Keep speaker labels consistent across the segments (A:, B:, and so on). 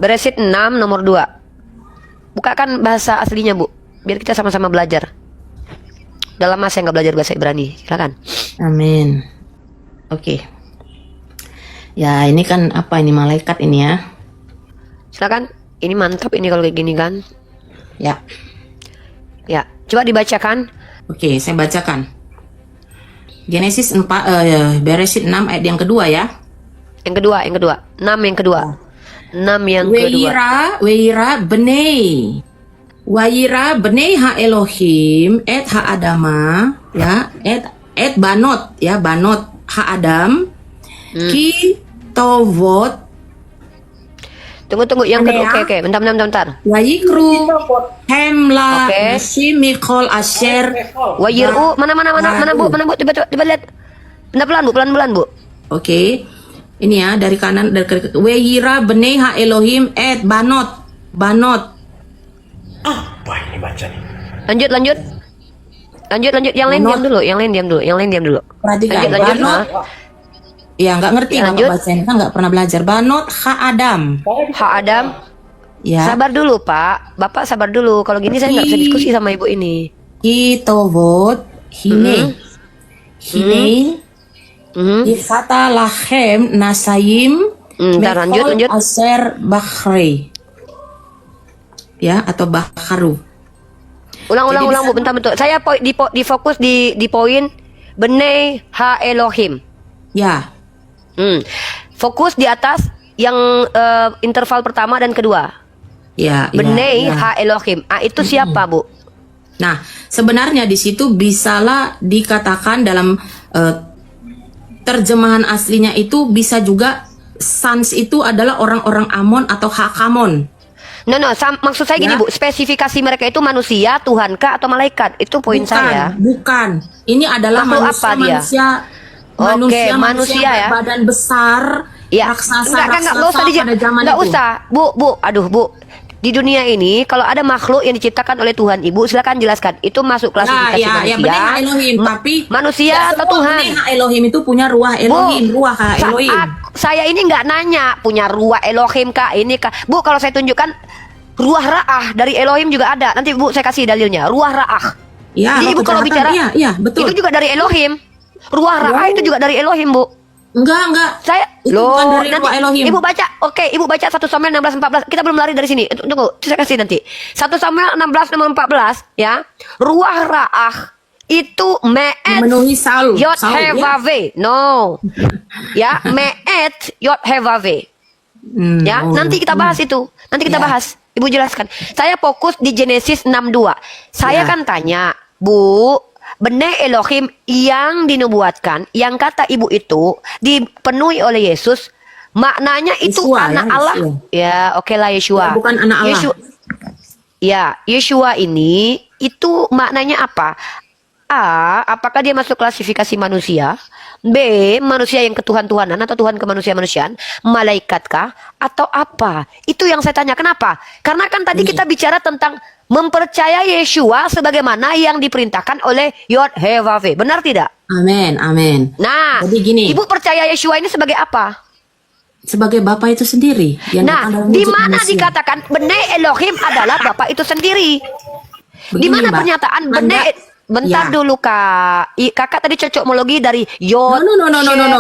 A: Beresit 6 nomor 2. Bukakan bahasa aslinya, Bu. Biar kita sama-sama belajar. Udah lama saya nggak belajar bahasa Ibrani. Silakan.
B: Amin. Oke. Ya, ini kan apa ini malaikat ini ya?
A: Silakan. Ini mantap ini kalau kayak gini kan.
B: Ya.
A: Ya, coba dibacakan.
B: Oke, saya bacakan. Genesis 4 Beresit 6 ayat yang kedua ya.
A: Yang kedua. 6 yang kedua. 6 yang kedua.
B: Waira benei ha Elohim et ha Adama ya et banot ya banot ha Adam ki tovot.
A: Tunggu yang kedua. Oke. Bentar.
B: Wayikru hemla shimikol asher
A: Wayiru mana Bu? Coba lihat. Pelan-pelan Bu.
B: Oke. Ini ya dari kanan dari Wayira benei ha Elohim et banot.
C: Apa ini baca nih?
A: Lanjut. Yang lain diam dulu.
B: Perhatikan.
A: Lanjut.
B: Banot. Ya nggak ngerti nggak baca ini kan nggak pernah belajar. Banot ha Adam.
A: Ha Adam.
B: Ya.
A: Sabar dulu Pak. Bapak sabar dulu. Kalau gini saya nggak bisa diskusi sama ibu ini.
B: Kitovot hine. Ifata lahem nasayim.
A: Ntar lanjut.
B: Aser bakhri. Ya atau bakharu.
A: Ulang Bu, bentar. Saya difokus di poin Benei ha Elohim.
B: Ya.
A: Fokus di atas yang interval pertama dan kedua.
B: Ya.
A: Benei ha Elohim. Itu siapa Bu?
B: Nah, sebenarnya di situ bisalah dikatakan dalam terjemahan aslinya itu bisa juga sons itu adalah orang-orang Amon atau Hakamon.
A: No, maksud saya gini Bu, spesifikasi mereka itu manusia, Tuhan kah atau malaikat? Itu poin saya.
B: Bukan. Ini adalah manusia ya. Badan besar,
A: ya.
B: raksasa
A: Enggak usah
B: pada zaman
A: enggak
B: itu.
A: usah. Bu, aduh Bu. Di dunia ini kalau ada makhluk yang diciptakan oleh Tuhan, Ibu silakan jelaskan. Itu masuk klasifikasi manusia.
B: Ya, benih Elohim, tapi
A: manusia atau Tuhan?
B: Benih Elohim itu punya ruah Elohim, ruah Elohim.
A: Saya ini nggak nanya punya ruah Elohim kah ini kah. Bu, kalau saya tunjukkan ruah Ra'ah dari Elohim juga ada. Nanti Bu saya kasih dalilnya. Ruah Ra'ah.
B: Ya,
A: jadi Ibu kalau bicara
B: betul.
A: itu juga dari Elohim. Ruah Ra'ah itu juga dari Elohim, Bu.
B: Enggak.
A: Saya
B: itu bukan dari
A: nanti
B: ruah Elohim.
A: Ibu baca. Oke, Ibu baca 1 Samuel 16:14. Kita belum lari dari sini. Tunggu, saya kasih nanti. 1 Samuel 16 nomor 14 ya. Ruah Ra'ah itu me'et
B: memenuhi Saul.
A: Yot Hevave. No. Ya, me'et Yot Hevave. Ya, nanti kita bahas itu. Nanti kita bahas. Ibu jelaskan. Saya fokus di Genesis 6:2. Saya kan tanya, Bu, Benei Elohim yang dinubuatkan, yang kata Ibu itu dipenuhi oleh Yesus, maknanya itu
B: Yeshua,
A: anak Allah. Ya, oke lah Yeshua.
B: Ya, bukan anak Allah.
A: Yeshua ini itu maknanya apa? A, apakah dia masuk klasifikasi manusia? B, manusia yang ketuhan-tuhanan atau Tuhan kemanusia-manusiaan? Malaikatkah? Atau apa? Itu yang saya tanya. Kenapa? Karena kan tadi kita bicara tentang mempercayai Yeshua sebagaimana yang diperintahkan oleh Yod Hevave. Benar tidak?
B: Amin.
A: Nah,
B: jadi gini.
A: Ibu percaya Yeshua ini sebagai apa?
B: Sebagai Bapa itu sendiri.
A: Nah, di mana dikatakan Benei Elohim adalah Bapa itu sendiri? Di mana pernyataan Benei? Bentar dulu Kak. Kakak tadi cocokmologi dari Yod.
B: No.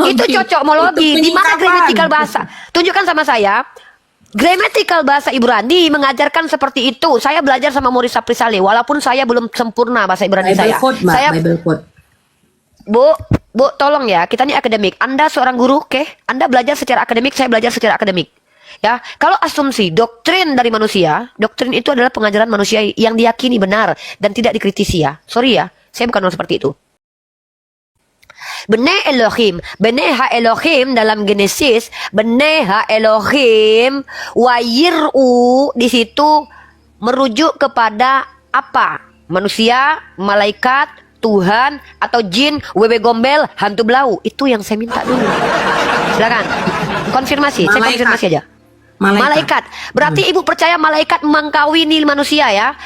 B: Itu
A: cocokmologi. Di mana gramatikal bahasa? Tunjukkan sama saya. Gramatikal bahasa Ibrani mengajarkan seperti itu. Saya belajar sama Maurice Saprisale walaupun saya belum sempurna bahasa Ibrani saya.
B: Bible Code.
A: Bu, tolong ya, kita ini akademik. Anda seorang guru, oke? Anda belajar secara akademik, saya belajar secara akademik. Ya, kalau asumsi doktrin dari manusia, doktrin itu adalah pengajaran manusia yang diyakini benar dan tidak dikritisi ya. Sorry ya, saya bukan orang seperti itu. Benei ha Elohim dalam Genesis, Benei ha Elohim wayiru di situ merujuk kepada apa? Manusia, malaikat, Tuhan atau jin, wewe gombel, hantu belau. Itu yang saya minta dulu. Silakan. Konfirmasi, saya konfirmasi aja. Malaikat. Berarti Ibu percaya malaikat mengkawini manusia ya?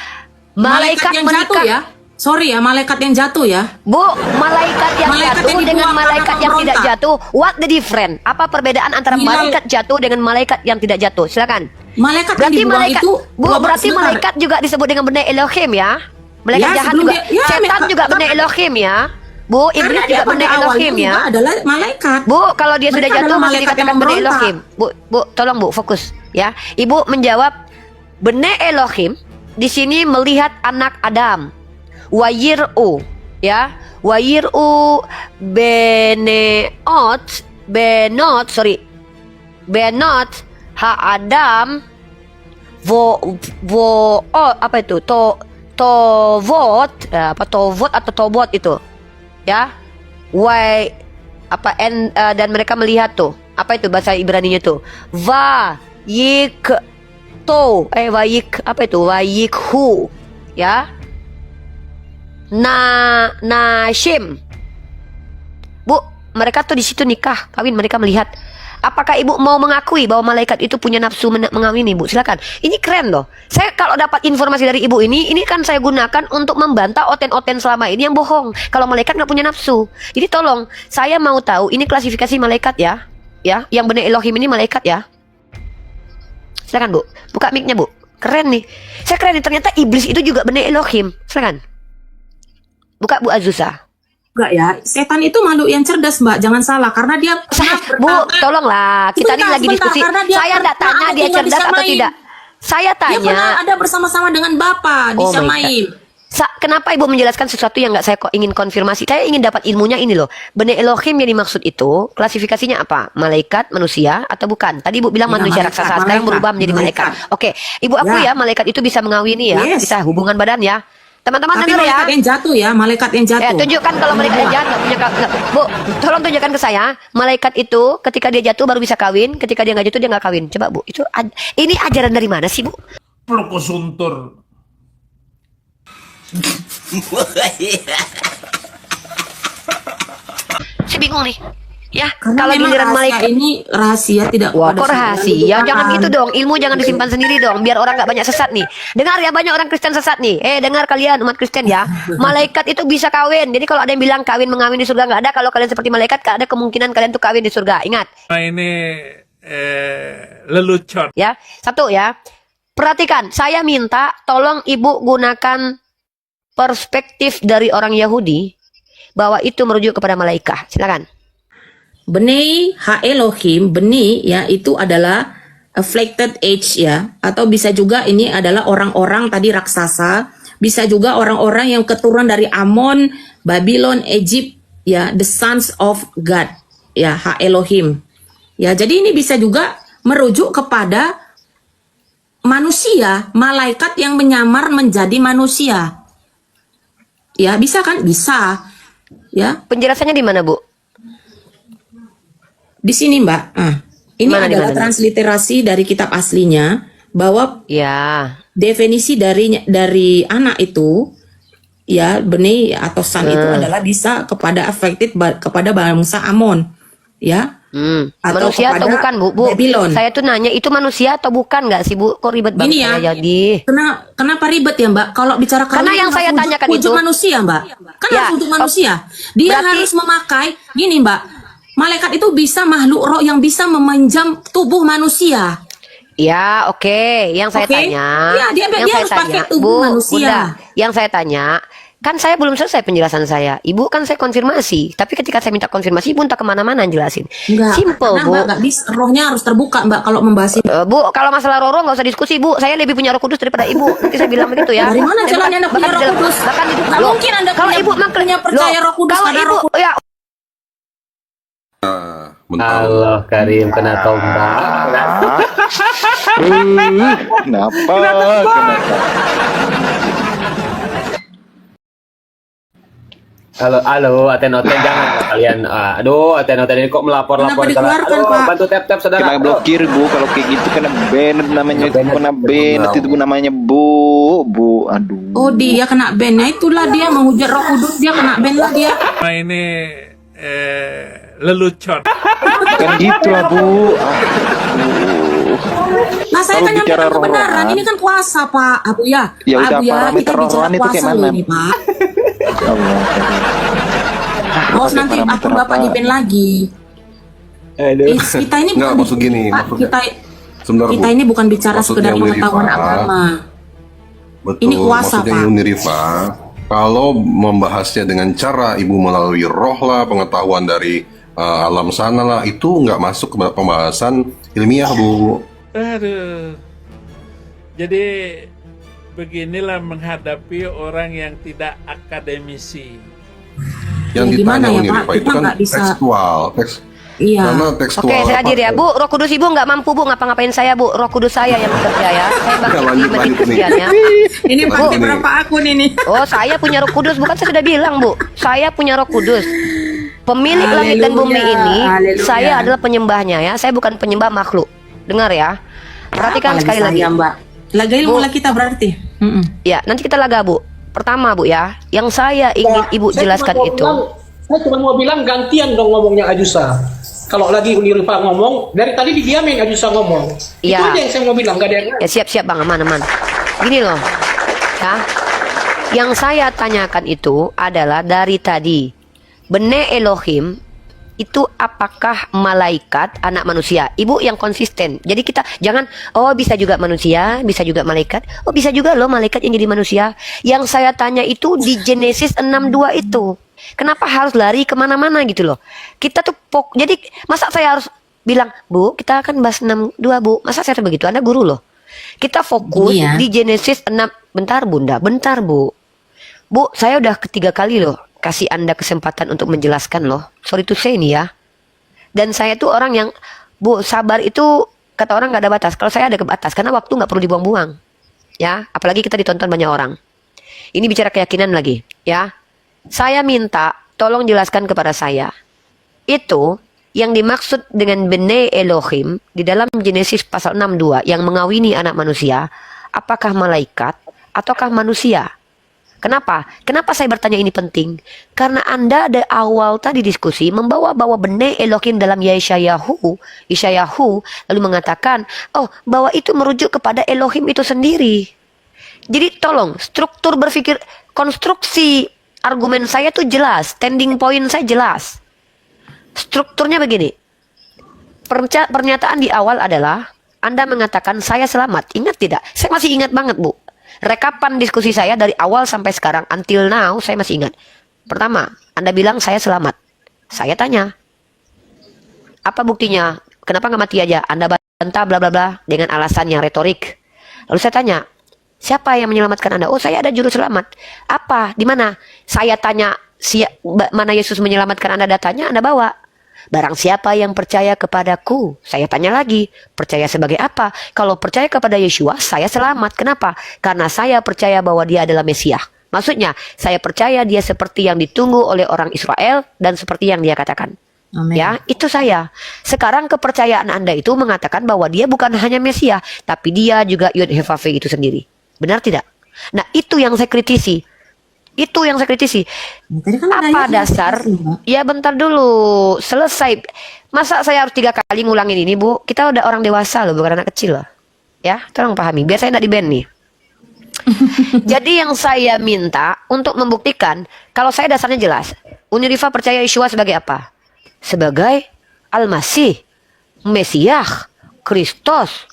A: Malaikat
B: yang
A: menikah.
B: jatuh ya? Sorry ya, malaikat yang jatuh ya.
A: Bu, malaikat yang
B: Malaikat
A: jatuh
B: yang
A: dengan
B: dibuang
A: malaikat
B: karena
A: yang tidak
B: pemberontak.
A: jatuh, what the difference? Apa perbedaan antara
B: Hilal.
A: malaikat jatuh dengan malaikat yang tidak jatuh? Silakan.
B: Malaikat yang
A: Berarti
B: dibuang
A: malaikat,
B: itu
A: Bu, berarti
B: sebentar.
A: malaikat juga disebut dengan benda Elohim ya? Malaikat
B: Ya,
A: jahat
B: sebelum
A: juga,
B: dia- ya,
A: setan juga benda Elohim ya? Bu, iblis
B: Karena
A: juga
B: dia
A: benda
B: pada awalnya
A: Elohim ya?
B: juga adalah malaikat.
A: Bu, kalau dia sudah
B: Mereka
A: jatuh
B: adalah
A: masih
B: malaikat
A: dikatakan
B: yang
A: benda
B: memberontak.
A: Elohim. Bu, tolong Bu, fokus ya. Ibu menjawab benda Elohim di sini melihat anak Adam. Wayir'u ya. Wayir'u benot ha Adam apa itu? Tovot apa tovot atau tobot itu ya. Dan mereka melihat tuh apa itu bahasa Ibraninya tuh wayikhu ya nashim. Bu, mereka tuh di situ nikah kawin, mereka melihat. Apakah ibu mau mengakui bahwa malaikat itu punya nafsu mengawini, Bu? Silakan. Ini keren loh. Saya kalau dapat informasi dari ibu ini kan saya gunakan untuk membantah oten-oten selama ini yang bohong. Kalau malaikat nggak punya nafsu. Jadi tolong, saya mau tahu ini klasifikasi malaikat ya. Ya, yang benar Elohim ini malaikat ya. Silakan Bu, buka mic-nya Bu. Keren nih. Saya keren nih, ternyata iblis itu juga benar Elohim. Silakan. Buka Bu Azusa.
B: Enggak ya, setan itu makhluk yang cerdas, Mbak. Jangan salah, karena dia
A: Bu, tolonglah. Kita ini lagi diskusi.
B: karena dia
A: Saya tidak
B: pernah
A: tanya
B: ada
A: dia
B: tinggal di
A: cerdas atau
B: Syamaim.
A: tidak. Saya
B: Dia pernah
A: tanya.
B: ada bersama-sama dengan Bapa di
A: Oh my
B: Syamaim.
A: Kenapa ibu menjelaskan sesuatu yang nggak saya kok ingin konfirmasi? Saya ingin dapat ilmunya ini loh. Bene Elohim yang dimaksud itu klasifikasinya apa? Malaikat, manusia atau bukan? Tadi ibu bilang
B: Ya,
A: manusia
B: malaikat,
A: raksasa, sekarang
B: malaikat,
A: berubah menjadi malaikat.
B: malaikat.
A: Oke, ibu aku
B: Ya.
A: ya malaikat itu bisa mengawini ya,
B: Yes.
A: bisa hubungan badan ya. Teman-teman
B: Tapi
A: dengar ya.
B: malaikat yang jatuh ya, malaikat yang
A: Ya,
B: jatuh.
A: tunjukkan kalau malaikat yang jahat nggak punya Bu, tolong tunjukkan ke saya. Malaikat itu ketika dia jatuh baru bisa kawin, ketika dia nggak jatuh dia nggak kawin. Coba Bu, itu ini ajaran dari mana sih Bu?
C: Loko suntur.
A: Saya bingung nih. Ya,
B: Karena
A: kalau
B: memang
A: giliran
B: rahasia
A: malaikat
B: ini rahasia tidak
A: Wah,
B: pada
A: kok
B: semua
A: rahasia?
B: dibukakan.
A: Jangan gitu dong. Ilmu jangan disimpan sendiri dong, biar orang nggak banyak sesat nih. Dengar ya, banyak orang Kristen sesat nih. Dengar kalian umat Kristen ya. Malaikat itu bisa kawin. Jadi kalau ada yang bilang kawin mengawin di surga nggak ada. Kalau kalian seperti malaikat, nggak ada kemungkinan kalian tuh kawin di surga. Ingat,
C: Nah, ini lelucon.
A: ya. Satu ya. Perhatikan, saya minta tolong ibu gunakan perspektif dari orang Yahudi bahwa itu merujuk kepada malaikat. Silakan.
B: Bnei ha Elohim, beni ya itu adalah afflicted age ya, atau bisa juga ini adalah orang-orang tadi raksasa, bisa juga orang-orang yang keturunan dari Amon, Babylon, Egypt ya, the sons of God ya, ha Elohim. Ya, jadi ini bisa juga merujuk kepada manusia, malaikat yang menyamar menjadi manusia. Ya, bisa kan? Bisa. Ya,
A: Penjelasannya di mana, Bu?
B: di sini Mbak. Ini
A: Mana, di
B: adalah
A: mana?
B: transliterasi dari kitab aslinya bahwa
A: Ya.
B: definisi dari anak itu ya benih atau son itu adalah bisa kepada affected kepada bangsa Amon ya. Atau
A: Manusia atau
B: kepada
A: bukan, Bu?
B: Babylon.
A: Saya tuh nanya itu manusia atau bukan nggak sih, Bu? Kok ribet banget
B: Gini ya.
A: saya jadi?
B: Kenapa ribet ya Mbak? Kalau bicara
A: Karena
B: kawin
A: yang
B: kan
A: saya
B: harus
A: tanyakan
B: untuk
A: itu-
B: manusia Mbak. Kan
A: Ya,
B: harus untuk manusia. Dia
A: berarti-
B: harus memakai gini Mbak. Malaikat itu bisa makhluk roh yang bisa meminjam tubuh manusia.
A: Ya, oke. Yang saya
B: Oke.
A: tanya,
B: Ya, dia
A: yang
B: harus pakai tubuh manusia.
A: Bunda, yang saya tanya, kan saya belum selesai penjelasan saya. Ibu kan saya konfirmasi, tapi ketika saya minta konfirmasi, Ibu entah kemana-mana jelasin.
B: Enggak,
A: Simple,
B: karena
A: Bu.
B: Mbak nggak bisa, rohnya harus terbuka Mbak kalau membahas ini.
A: Bu, kalau masalah Roro nggak usah diskusi, Bu. Saya lebih punya Roh Kudus daripada Ibu. Nanti saya bilang begitu ya.
B: Dari mana
A: Saya
B: jalannya Anda punya Roh Kudus?
A: Bahkan itu
B: Nggak mungkin Anda
A: kalau
B: punya-
A: Ibu
B: punya percaya Roh Kudus
A: Kalau
B: karena
A: Ibu,
B: Roh
A: ya
D: Allah Karim kena tombak.
E: Kenapa?
D: Halo, Aten-Oten jangan kalian. Aduh, Aten-Oten ini kok melapor-lapor.
B: Kenapa dikeluarkan,
D: Aduh,
B: Pak?
D: bantu tap-tap saudara.
E: Kena blokir bu, kalau kayak gitu kena ban namanya, kena ban itu namanya bu, aduh.
B: Oh dia kena ban, ya itulah dia menghujat Roh Kudus, dia kena ban lah dia.
C: Nah, ini lelucon.
E: Kan gitulah bu. Aduh.
B: Nah saya
E: Kalau
B: kan
E: bicara
B: nyampaikan kebenaran,
E: roh-rohan.
B: ini kan kuasa Pak Abu ya.
E: Ya udah,
B: Abu ya,
E: parameter
B: kita bicara
E: roh-rohan itu
B: kuasa
E: kayak
B: loh
E: mana?
B: ini Pak.
E: Ya Allah.
B: Bos, nanti akun Bapak di ban lagi. Kita ini
F: Nggak,
B: bukan
F: maksud gini,
B: Pak,
F: maksudnya.
B: kita
F: Sebentar,
B: kita
F: Bu.
B: ini bukan bicara
F: Maksudnya
B: sekedar
F: Uni
B: pengetahuan
F: Rifa,
B: agama.
F: Betul,
B: Ini kuasa,
F: maksudnya
B: Pak.
F: Uni Rifa, kalau membahasnya dengan cara Ibu melalui roh lah, pengetahuan dari alam sana lah, itu nggak masuk ke pembahasan ilmiah, Bu.
C: Aduh. Jadi beginilah menghadapi orang yang tidak akademisi.
F: Yang
B: Ya, gimana
F: ditanya
B: ya,
F: Uni
B: Pak?
F: Rifa itu
B: Kita
F: kan
B: nggak bisa-
F: tekstual,
B: Iya.
F: karena tekstual.
A: Oke, saya hadir ya,
F: apa-
A: Bu. Roh Kudus Ibu nggak mampu, Bu, ngapa-ngapain saya, Bu. Roh Kudus saya yang bekerja ya. Saya bangkit di
F: Lanjut,
A: masjid
F: lanjut nih.
A: Kristen ya.
B: Ini
F: Bu.
B: pakai berapa akun ini?
A: Oh, saya punya Roh Kudus, bukan saya sudah bilang, Bu. Saya punya Roh Kudus. Pemilik langit dan bumi
B: Haleluya,
A: ini,
B: haleluya.
A: saya adalah penyembahnya ya. Saya bukan penyembah makhluk. Dengar ya. Perhatikan
B: Apalagi
A: sekali lagi.
B: saya, Mbak. Lagain
A: Bu.
B: mulai kita berarti.
A: Ya, nanti kita laga, Bu. Pertama, Bu ya, yang saya ingin Ibu
G: Saya
A: jelaskan
G: cuma mau
A: itu.
G: saya cuma mau bilang gantian dong ngomongnya Ajusa. Kalau lagi Uni Rifa ngomong, dari tadi didiamin Ajusa ngomong. Itu
A: Iya.
G: aja yang saya mau bilang, gak ada yang lain.
A: Ya siap-siap Bang, aman-aman. Gini loh. Ya. Yang saya tanyakan itu adalah dari tadi. Bene Elohim itu apakah malaikat anak manusia? Ibu yang konsisten. Jadi kita jangan bisa juga manusia, bisa juga malaikat. Oh, bisa juga loh malaikat yang jadi manusia. Yang saya tanya itu di Genesis 6:2 itu. Kenapa harus lari kemana-mana gitu loh? Kita tuh jadi masa saya harus bilang, Bu, kita akan bahas 6:2, Bu. Masa saya harus begitu? Anda guru loh. Kita fokus
B: Iya.
A: di Genesis 6. Bentar, Bunda. Bentar, Bu. Bu, saya udah ketiga kali loh kasih Anda kesempatan untuk menjelaskan loh. Sorry to say nih ya. Dan saya tuh orang yang, Bu, sabar itu kata orang nggak ada batas. Kalau saya ada batas, karena waktu nggak perlu dibuang-buang. Ya, apalagi kita ditonton banyak orang. Ini bicara keyakinan lagi, ya. Saya minta tolong jelaskan kepada saya. Itu yang dimaksud dengan Bene Elohim di dalam Genesis pasal 6:2 yang mengawini anak manusia, apakah malaikat ataukah manusia? Kenapa? Kenapa saya bertanya ini penting? Karena Anda dari awal tadi diskusi membawa-bawa Bene Elohim dalam Yeshayahu lalu mengatakan, bahwa itu merujuk kepada Elohim itu sendiri. Jadi tolong, struktur berpikir, konstruksi argumen saya tuh jelas, standing point saya jelas. Strukturnya begini. Pernyataan di awal adalah Anda mengatakan saya selamat. Ingat tidak? Saya masih ingat banget, Bu. Rekapan diskusi saya dari awal sampai sekarang, until now, saya masih ingat. Pertama, Anda bilang saya selamat. Saya tanya, apa buktinya? Kenapa nggak mati aja? Anda bantah bla bla bla dengan alasan yang retorik. Lalu saya tanya, siapa yang menyelamatkan Anda? Oh, saya ada juru selamat. Apa? Di mana? Saya tanya, mana Yesus menyelamatkan Anda, datanya Anda bawa. Barang siapa yang percaya kepadaku, saya tanya lagi, percaya sebagai apa? Kalau percaya kepada Yeshua, saya selamat. Kenapa? Karena saya percaya bahwa dia adalah Mesias. Maksudnya, saya percaya dia seperti yang ditunggu oleh orang Israel dan seperti yang dia katakan.
B: Amin.
A: Ya, itu saya. Sekarang kepercayaan Anda itu mengatakan bahwa dia bukan hanya Mesias, tapi dia juga Yod He Vav He itu sendiri. Benar tidak? Nah, itu yang saya kritisi. Itu yang saya kritisi.
B: Tadi kan ada
A: Apa
B: yang
A: dasar?
B: kritisi, Mbak.
A: Ya bentar dulu. Selesai. Masa saya harus 3 kali ngulangin ini, Bu? Kita udah orang dewasa loh, bukan anak kecil loh. Ya, tolong pahami. Biar saya nggak di-ban nih. Jadi yang saya minta untuk membuktikan, kalau saya dasarnya jelas. Uni Rifa percaya Yeshua sebagai apa? Sebagai Al-Masih, Mesias, Kristus.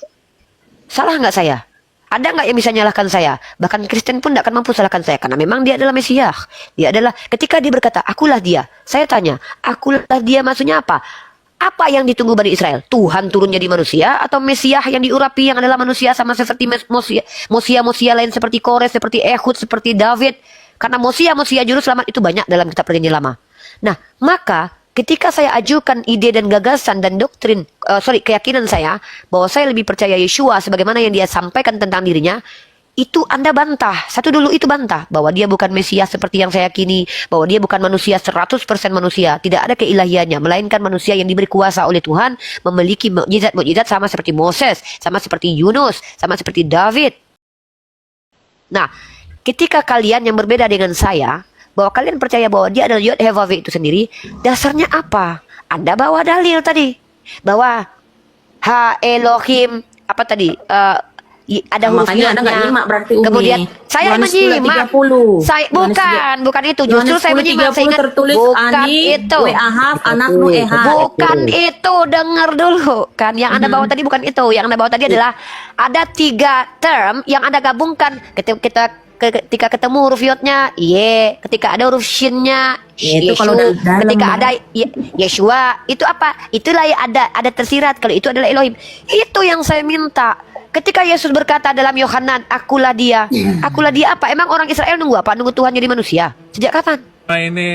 A: Salah nggak saya? Ada nggak yang bisa nyalahkan saya? Bahkan Kristen pun tidak akan mampu salahkan saya. Karena memang dia adalah Mesias. Dia adalah, ketika dia berkata, akulah dia. Saya tanya, akulah dia maksudnya apa? Apa yang ditunggu Bani Israel? Tuhan turun jadi manusia? Atau Mesias yang diurapi yang adalah manusia sama seperti Mosia lain seperti Kores, seperti Ehud, seperti David? Karena Mosia juru selamat itu banyak dalam kitab Perjanjian Lama. Nah, maka ketika saya ajukan ide dan gagasan dan doktrin, keyakinan saya bahwa saya lebih percaya Yeshua sebagaimana yang dia sampaikan tentang dirinya, itu Anda bantah. Satu dulu itu bantah bahwa dia bukan Mesias seperti yang saya yakini, bahwa dia bukan manusia 100% manusia, tidak ada keilahiannya, melainkan manusia yang diberi kuasa oleh Tuhan, memiliki mukjizat-mukjizat sama seperti Moses, sama seperti Yunus, sama seperti David. Nah, ketika kalian yang berbeda dengan saya, bahwa kalian percaya bahwa dia adalah Yod He Vav He itu sendiri, dasarnya apa? Anda bawa dalil tadi bahwa Ha Elohim apa tadi? ada huruf
B: Makanya Anda nggak
A: yodnya.
B: nyimak berarti, Umi.
A: Kemudian saya
B: Yohanes
A: menyimak.
B: 10:30.
A: Saya bukan itu. Justru
B: Yohanes
A: saya menyimak. Saya
B: 10:30
A: ingat
B: tertulis
A: bukan
B: Ani
A: itu.
B: Ahaf anakmu Ehad.
A: Bukan itu, dengar dulu kan. Yang Anda bawa tadi bukan itu. Yang Anda bawa tadi adalah ada 3 term yang Anda gabungkan ketika ketemu huruf yodnya, ketika ada huruf shinnya,
B: Ya, itu kalau udah dalam,
A: ketika
B: Mbak.
A: ada Yeshua, itu apa? Itulah yang ada tersirat kalau itu adalah Elohim. Itu yang saya minta. Ketika Yesus berkata dalam Yohanan, akulah dia. Akulah dia apa? Emang orang Israel nunggu apa? Nunggu Tuhan jadi manusia? Sejak kapan?
C: Nah, ini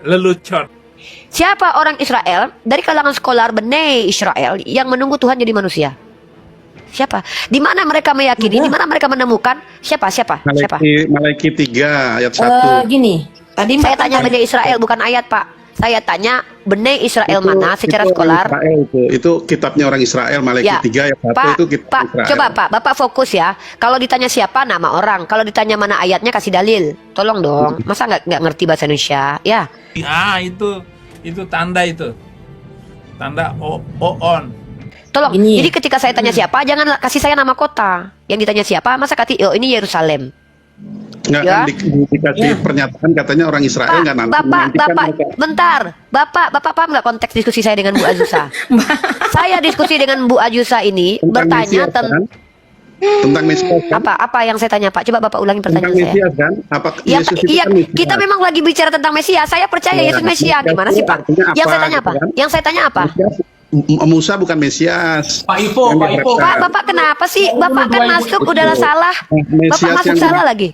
C: lelucon.
A: Siapa orang Israel dari kalangan skolar Bnei Israel yang menunggu Tuhan jadi manusia? Siapa? Di mana mereka meyakini? Di mana mereka menemukan? Siapa?
H: Malaiki 3 ayat 1.
B: Gini, tadi
A: Saya
B: Mbak
A: tanya Bnei Israel, bukan ayat, Pak. Saya tanya Bnei Israel mana secara
H: Itu
A: skolar?
H: Israel itu kitabnya orang Israel, Malaiki 3 ayat 1
A: Pak,
H: itu kitab
A: Pak,
H: Israel.
A: coba Pak, Bapak fokus ya. Kalau ditanya siapa, nama orang. Kalau ditanya mana ayatnya, kasih dalil. Tolong dong. Masa nggak ngerti bahasa Indonesia? Ya.
C: Itu tanda itu. Tanda on.
A: Tolong.
B: Ini.
A: Jadi ketika saya tanya siapa, jangan kasih saya nama kota. Yang ditanya siapa, masa ini Yerusalem.
H: Nggak
A: Ya.
H: kan dikasih pernyataan katanya orang Israel nggak nanti
A: Bapak,
H: menantikan
A: Bapak,
H: mereka.
A: bentar. Bapak paham nggak konteks diskusi saya dengan Bu Azusa? Saya diskusi dengan Bu Azusa ini
H: Tentang
A: bertanya
H: Mesias, kan? Tentang Mesias kan?
A: apa yang saya tanya, Pak? Coba Bapak ulangi
H: Tentang
A: pertanyaan saya.
H: Mesias kan? Apa
A: Ya,
H: Yesus itu
A: iya,
H: kan Mesias?
A: kita memang lagi bicara tentang Mesias. Saya percaya
H: Ya,
A: Yesus Mesias.
H: Mesias
A: Gimana
H: itu
A: sih, Pak?
H: artinya
A: Yang saya
H: apa,
A: tanya
H: gitu
A: apa?
H: kan?
A: Yang saya tanya apa?
H: Mesias, Musa bukan Mesias.
G: Pak Ipo, Pak Ipo.
A: Pak, Bapak kenapa sih? Bapak kan masuk udahlah salah.
H: Mesias
A: Bapak masuk
H: yang
A: salah lagi.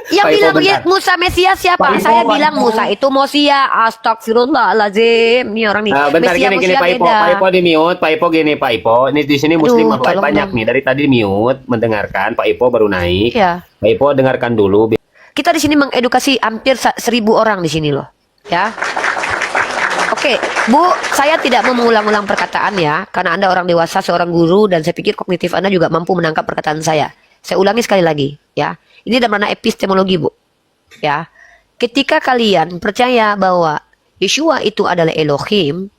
A: Yang
D: Pak Ipo,
A: bilang
D: bentar.
A: Musa Mesias siapa?
G: Pak Ipo,
A: Saya
G: Pak
A: bilang
G: Ipo.
A: Musa itu Mosia. Astagfirullahaladzim. Ini orang nih.
D: Bentar
A: Mesia
D: gini Pak Ipo,
A: beda.
D: Pak Ipo di mute, Pak Ipo gini Pak Ipo. Ini di sini muslim
A: Aduh, tolong
D: banyak
A: dong.
D: nih dari tadi mute mendengarkan. Pak Ipo baru naik.
A: Iya.
D: Pak Ipo dengarkan dulu.
A: Kita di sini mengedukasi hampir 1.000 orang di sini loh. Ya. Oke, Bu, saya tidak mau mengulang-ulang perkataan ya, karena Anda orang dewasa, seorang guru, dan saya pikir kognitif Anda juga mampu menangkap perkataan saya. Saya ulangi sekali lagi, ya. Ini dalam ranah epistemologi, Bu. Ya. Ketika kalian percaya bahwa Yeshua itu adalah Elohim,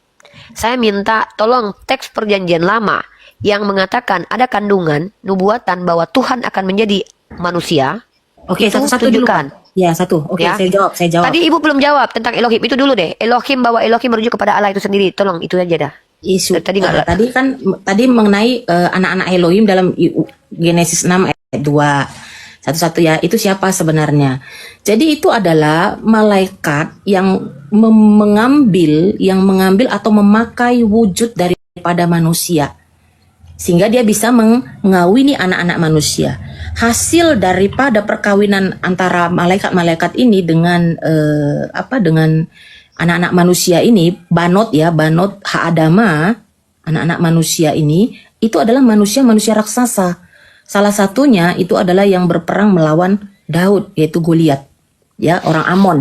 A: saya minta tolong teks perjanjian lama yang mengatakan ada kandungan nubuatan bahwa Tuhan akan menjadi manusia.
B: Oke,
A: Itu
B: satu-satu dulu,
A: tunjukkan.
B: Pak. Ya, satu. Oke,
A: Ya.
B: saya jawab.
A: Tadi Ibu belum jawab tentang Elohim. Itu dulu deh. Elohim, bahwa Elohim merujuk kepada Allah itu sendiri. Tolong, itu aja dah.
B: Isu.
A: Tadi nggak-
B: Tadi mengenai anak-anak Elohim dalam Genesis 6 ayat 2. Satu-satu ya, itu siapa sebenarnya? Jadi itu adalah malaikat yang mengambil atau memakai wujud daripada manusia. Sehingga dia bisa mengawini anak-anak manusia. Hasil daripada perkawinan antara malaikat-malaikat ini dengan dengan anak-anak manusia ini, banot ha'adama, anak-anak manusia ini itu adalah manusia-manusia raksasa. Salah satunya itu adalah yang berperang melawan Daud, yaitu Goliat, ya, orang Amon,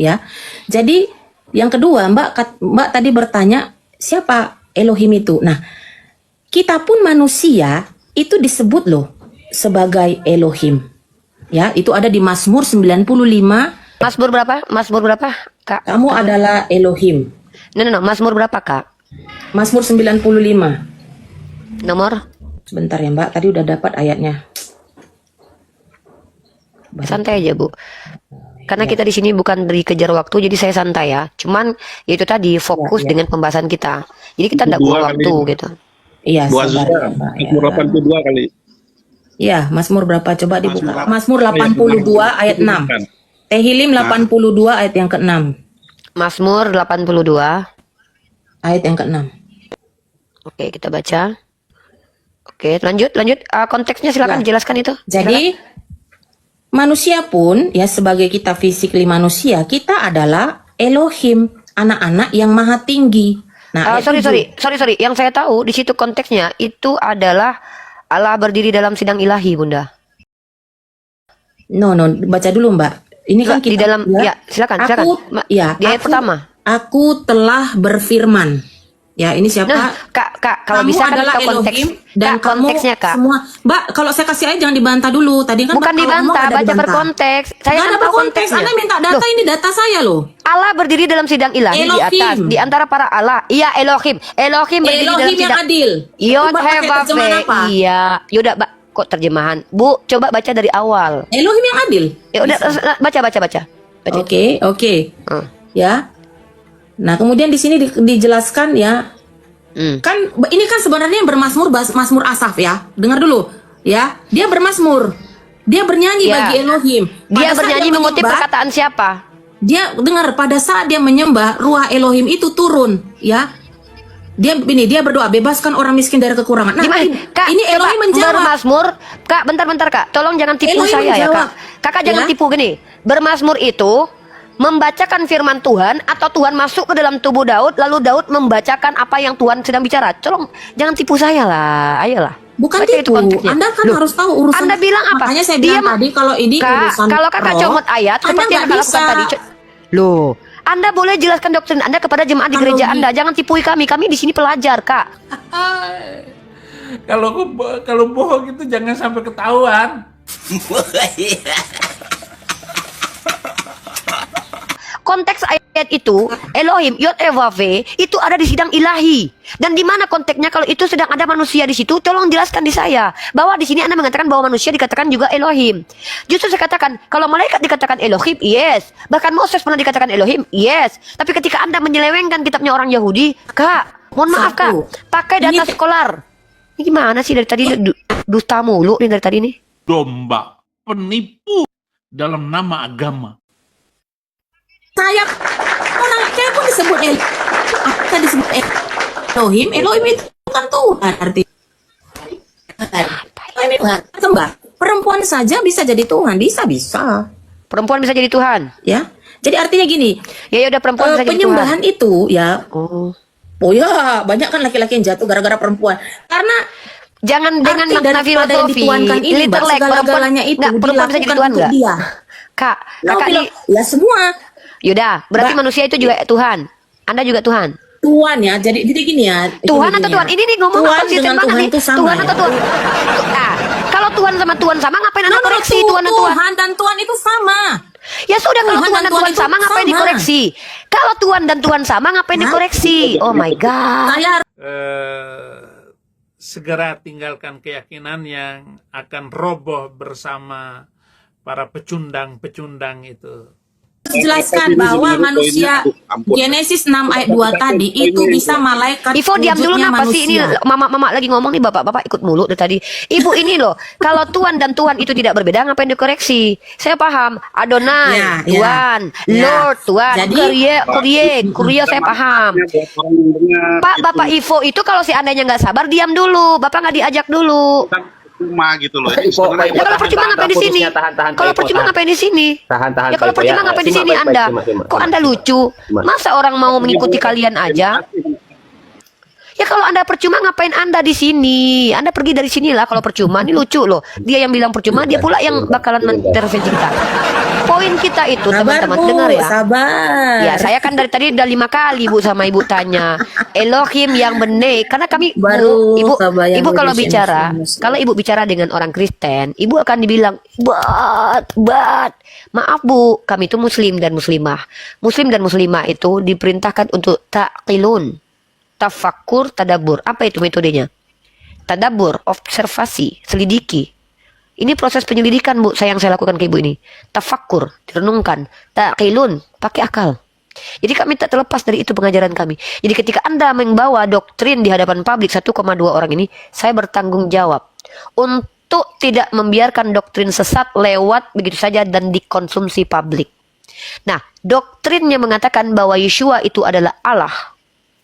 B: ya. Jadi yang kedua, Mbak tadi bertanya siapa Elohim itu. Nah, kita pun manusia itu disebut loh sebagai Elohim. Ya, itu ada di Mazmur 95.
A: Mazmur berapa? Mazmur berapa, Kak?
B: Kamu adalah Elohim.
A: No. Mazmur berapa, Kak?
B: Mazmur 95.
A: Nomor?
B: Sebentar ya, Mbak. Tadi udah dapat ayatnya.
A: Santai aja, Bu. Karena kita di sini bukan dikejar waktu, jadi saya santai ya. Cuman ya itu tadi fokus dengan pembahasan kita. Jadi kita tidak buang
H: Dua
A: waktu
H: kali.
A: gitu.
B: Iya,
H: Bu
B: sabar
H: Azusa,
B: ya, Mbak.
H: Mazmur 82 kali.
B: Iya, Mazmur berapa? Coba dibuka. Mazmur
H: Ayat
B: 82 ayat 6.
H: Bukan.
B: Tehillim 82 ayat yang ke-6.
A: Mazmur 82.
B: Ayat yang ke-6.
A: Oke, kita baca. Oke, lanjut. Konteksnya silakan dijelaskan itu.
B: Jadi manusia pun ya sebagai kita physically manusia, kita adalah Elohim, anak-anak yang maha tinggi. Nah, ayat 7.
A: Sorry. Yang saya tahu di situ konteksnya itu adalah Allah berdiri dalam sidang ilahi, Bunda.
B: No, baca dulu, Mbak. Ini kan
A: Di
B: kita
A: dalam ya, silakan.
B: Aku, ya,
A: Di ayat pertama.
B: Aku telah berfirman. Ya, ini siapa?
A: Nah, Kak, kalau
B: Kamu
A: bisa kan
B: adalah
A: kita konteks,
B: Elohim dan
A: Kak,
B: kamu
A: konteksnya, Kak.
B: semua. Mbak, kalau saya kasih aja jangan dibantah dulu. Tadi kan
A: Bukan
B: Mbak kalau ngomong
A: dibantah,
B: ada
A: baca
B: dibantah.
A: berkonteks. Saya
B: Nggak
A: kan
B: ada
A: tahu
B: berkonteks.
A: konteksnya.
B: Anda minta data,
A: Loh,
B: ini data saya loh.
A: Allah berdiri dalam sidang ilahi di
B: Elohim.
A: atas, di antara para Allah. Iya, Elohim. Elohim berdiri dalam
B: Elohim yang
A: sidang.
B: adil. Itu
A: Yod
B: Mbak pakai terjemahan
A: Hevafe.
B: apa?
A: Iya. Yaudah, kok terjemahan? Bu, coba baca dari awal.
B: Elohim yang adil.
A: Ya udah, baca. Baca.
B: Oke.
A: Hmm.
B: Ya. Nah, kemudian di sini dijelaskan ya. Kan ini kan sebenarnya yang bermazmur Mazmur Asaf ya. Dengar dulu ya. Dia bermazmur. Dia bernyanyi
A: Ya.
B: bagi Elohim.
A: Dia
B: Pada saat
A: bernyanyi mengutip
B: menyembah,
A: perkataan siapa?
B: dia dengar pada saat dia menyembah ruah Elohim itu turun ya. Dia berdoa bebaskan orang miskin dari kekurangan. Nah,
A: Gimana? Kak,
B: ini
A: coba
B: Elohim menjawab.
A: bermazmur. Kak, bentar Kak. Tolong jangan tipu
B: Elohim
A: saya ya,
B: menjawab.
A: Kak. Kakak jangan
B: Ya.
A: tipu gini. Bermazmur itu membacakan firman Tuhan atau Tuhan masuk ke dalam tubuh Daud lalu Daud membacakan apa yang Tuhan sedang bicara. Tolong jangan tipu saya lah. Ayolah.
B: Bukan
A: Baca itu
B: tipu.
A: konteksnya.
B: Anda kan
A: Loh,
B: harus tahu urusan.
A: Anda bilang apa?
B: Makanya saya
A: Dia
B: bilang tadi kalau ini
A: Kak,
B: urusan
A: kalau Kakak
B: roh,
A: comot ayat
B: Anda
A: seperti yang
B: nggak
A: Kakak lakukan
B: bisa.
A: tadi. Loh, Anda boleh jelaskan doktrin Anda kepada jemaat di gereja
B: Analogi.
A: Anda. Jangan tipui kami. Kami di sini pelajar, Kak.
C: Kalau bohong itu jangan sampai ketahuan.
A: Konteks ayat itu Elohim Yod Evave itu ada di sidang ilahi. Dan di mana konteksnya kalau itu sedang ada manusia di situ? Tolong jelaskan di saya bahwa di sini Anda mengatakan bahwa manusia dikatakan juga Elohim. Justru saya katakan kalau malaikat dikatakan Elohim, yes. Bahkan Moses pernah dikatakan Elohim, yes. Tapi ketika Anda menyelewengkan kitabnya orang Yahudi, Kak, mohon maaf Kak,
B: Satu.
A: pakai data
B: Ini-
A: sekolah. Ini gimana sih dari tadi dusta mulu nih dari tadi nih?
C: Domba penipu dalam nama agama.
B: Saya saya pun disebut apa disebut Elohim. Elohim itu bukan Tuhan artinya. Elohim itu Tuhan. Sembah. Perempuan saja bisa jadi Tuhan, bisa.
A: Perempuan bisa jadi Tuhan.
B: Ya. Jadi artinya gini,
A: Ya udah perempuan bisa jadi Tuhan.
B: penyembahan itu ya.
A: Oh.
B: Oh ya, banyak kan laki-laki yang jatuh gara-gara perempuan. Karena
A: Jangan dengan
B: arti
A: makna
B: daripada yang
A: filosofi.
B: dituankan ini, Mbak,
A: Literally,
B: segala-galanya itu
A: perempuan bisa jadi
B: dilakukan
A: Tuhan
B: untuk
A: nggak?
B: dia.
A: Kak,
B: No,
A: kakak
B: bilang,
A: ini,
B: ya semua
A: yaudah, berarti
B: Mbak.
A: manusia itu juga Tuhan. Anda juga Tuhan.
B: Tuhan ya. Jadi gini ya.
A: Tuhan
B: gini
A: atau
B: ya.
A: Tuhan? Ini nih ngomong
B: Tuhan
A: konsisten
B: dengan
A: banget
B: Tuhan
A: nih.
B: itu sama
A: Tuhan
B: ya.
A: atau Tuhan? Nah, kalau Tuhan sama Tuhan sama, ngapain Anda
B: No,
A: koreksi Tuhan dan Tuhan?
B: Tuhan dan Tuhan itu sama.
A: Ya sudah, kalau
B: Tuhan
A: Tuhan
B: dan
A: dan
B: Tuhan
A: Tuhan
B: itu
A: sama, ngapain
B: sama.
A: dikoreksi? Kalau Tuhan dan Tuhan sama, ngapain
B: Hah?
A: dikoreksi? Oh my God.
B: Saya
C: Segera tinggalkan keyakinan yang akan roboh bersama para pecundang-pecundang itu.
B: harus jelaskan bahwa manusia Genesis 6 ayat 2 tadi itu bisa malaikat
A: Ivo diam dulu
B: wujudnya
A: kenapa sih ini
B: manusia.
A: mama lagi ngomong nih bapak ikut mulu dari tadi. Ibu ini loh kalau Tuhan dan Tuhan itu tidak berbeda ngapain dikoreksi? Saya paham Adonai
B: Ya, ya.
A: Tuhan
B: Ya.
A: Lord Tuhan
B: Jadi-
A: Kurie saya paham. Bapak Ivo itu kalau seandainya nggak sabar diam dulu bapak nggak diajak dulu.
H: Cuma gitu loh.
D: Pak Ivo, Pak Ivo,
A: Ya kalau
D: tahan,
A: percuma
D: tahan,
A: ngapain di sini?
D: tahan,
A: Kalau
D: Pak Ivo,
A: percuma
D: tahan.
A: ngapain di sini?
D: Tahan,
A: Ya kalau
D: Pak Ivo,
A: percuma
D: ya.
A: ngapain di
D: Simak,
A: sini
D: baik,
A: Anda?
D: simak.
A: Kok Anda lucu?
D: Simak.
A: Masa orang mau mengikuti kalian aja? Ya kalau Anda percuma ngapain Anda di sini? Anda pergi dari sinilah kalau percuma. Ini lucu loh. Dia yang bilang percuma, dia pula yang bakalan mengintervensi kita. Poin kita itu
B: Sabar,
A: teman-teman
B: Bu,
A: dengar ya.
B: sabar.
A: Ya, saya kan dari tadi udah 5 kali Bu sama Ibu tanya. Elohim yang benar. Karena kami
B: Baru
A: Ibu
B: kebayang
A: Ibu kalau
B: Indonesia
A: bicara,
B: Muslim.
A: kalau Ibu bicara dengan orang Kristen, Ibu akan dibilang, "But maaf Bu, kami itu muslim dan muslimah. Muslim dan muslimah itu diperintahkan untuk ta'qilun, tafakkur, tadabur. Apa itu metodenya? Tadabur, observasi, selidiki. Ini proses penyelidikan Bu, yang saya lakukan ke Ibu ini. Tafakkur, direnungkan. Ta'qilun, pakai akal. Jadi kami tak terlepas dari itu pengajaran kami. Jadi ketika Anda membawa doktrin di hadapan publik 1,2 orang ini, saya bertanggung jawab untuk tidak membiarkan doktrin sesat lewat begitu saja dan dikonsumsi publik. Nah, doktrinnya mengatakan bahwa Yeshua itu adalah Allah.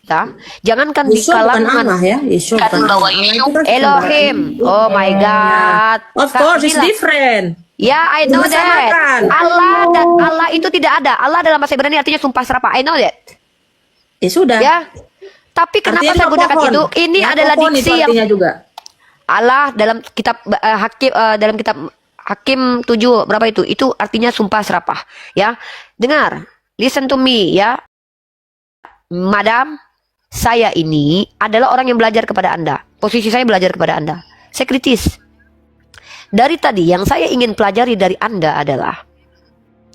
A: Ya, jangankan di
B: Yeshua bukan
A: kalangan
B: Allah ya. Yeshua
A: Kan
B: bukan
A: bahwa
B: Allah.
A: Yeshua
B: Itu kan
A: Elohim. Oh my God.
B: Of
A: Kak
B: course, it's
A: bilang,
B: different.
A: ya, I know that.
B: Disamakan.
A: Allah dan Allah itu tidak ada. Allah dalam bahasa Ibrani artinya sumpah serapah. I know that.
B: Ya sudah.
A: Ya. Tapi kenapa
B: Artinya
A: saya
B: dia
A: gunakan
B: pohon.
A: itu? Ini
B: Ya,
A: adalah
B: pohon itu
A: diksi yang
B: artinya juga.
A: Allah dalam kitab dalam kitab Hakim 7 berapa itu? Itu artinya sumpah serapah, ya. Dengar, listen to me ya. Madam, saya ini adalah orang yang belajar kepada Anda. Posisi saya belajar kepada Anda. Saya kritis. Dari tadi yang saya ingin pelajari dari Anda adalah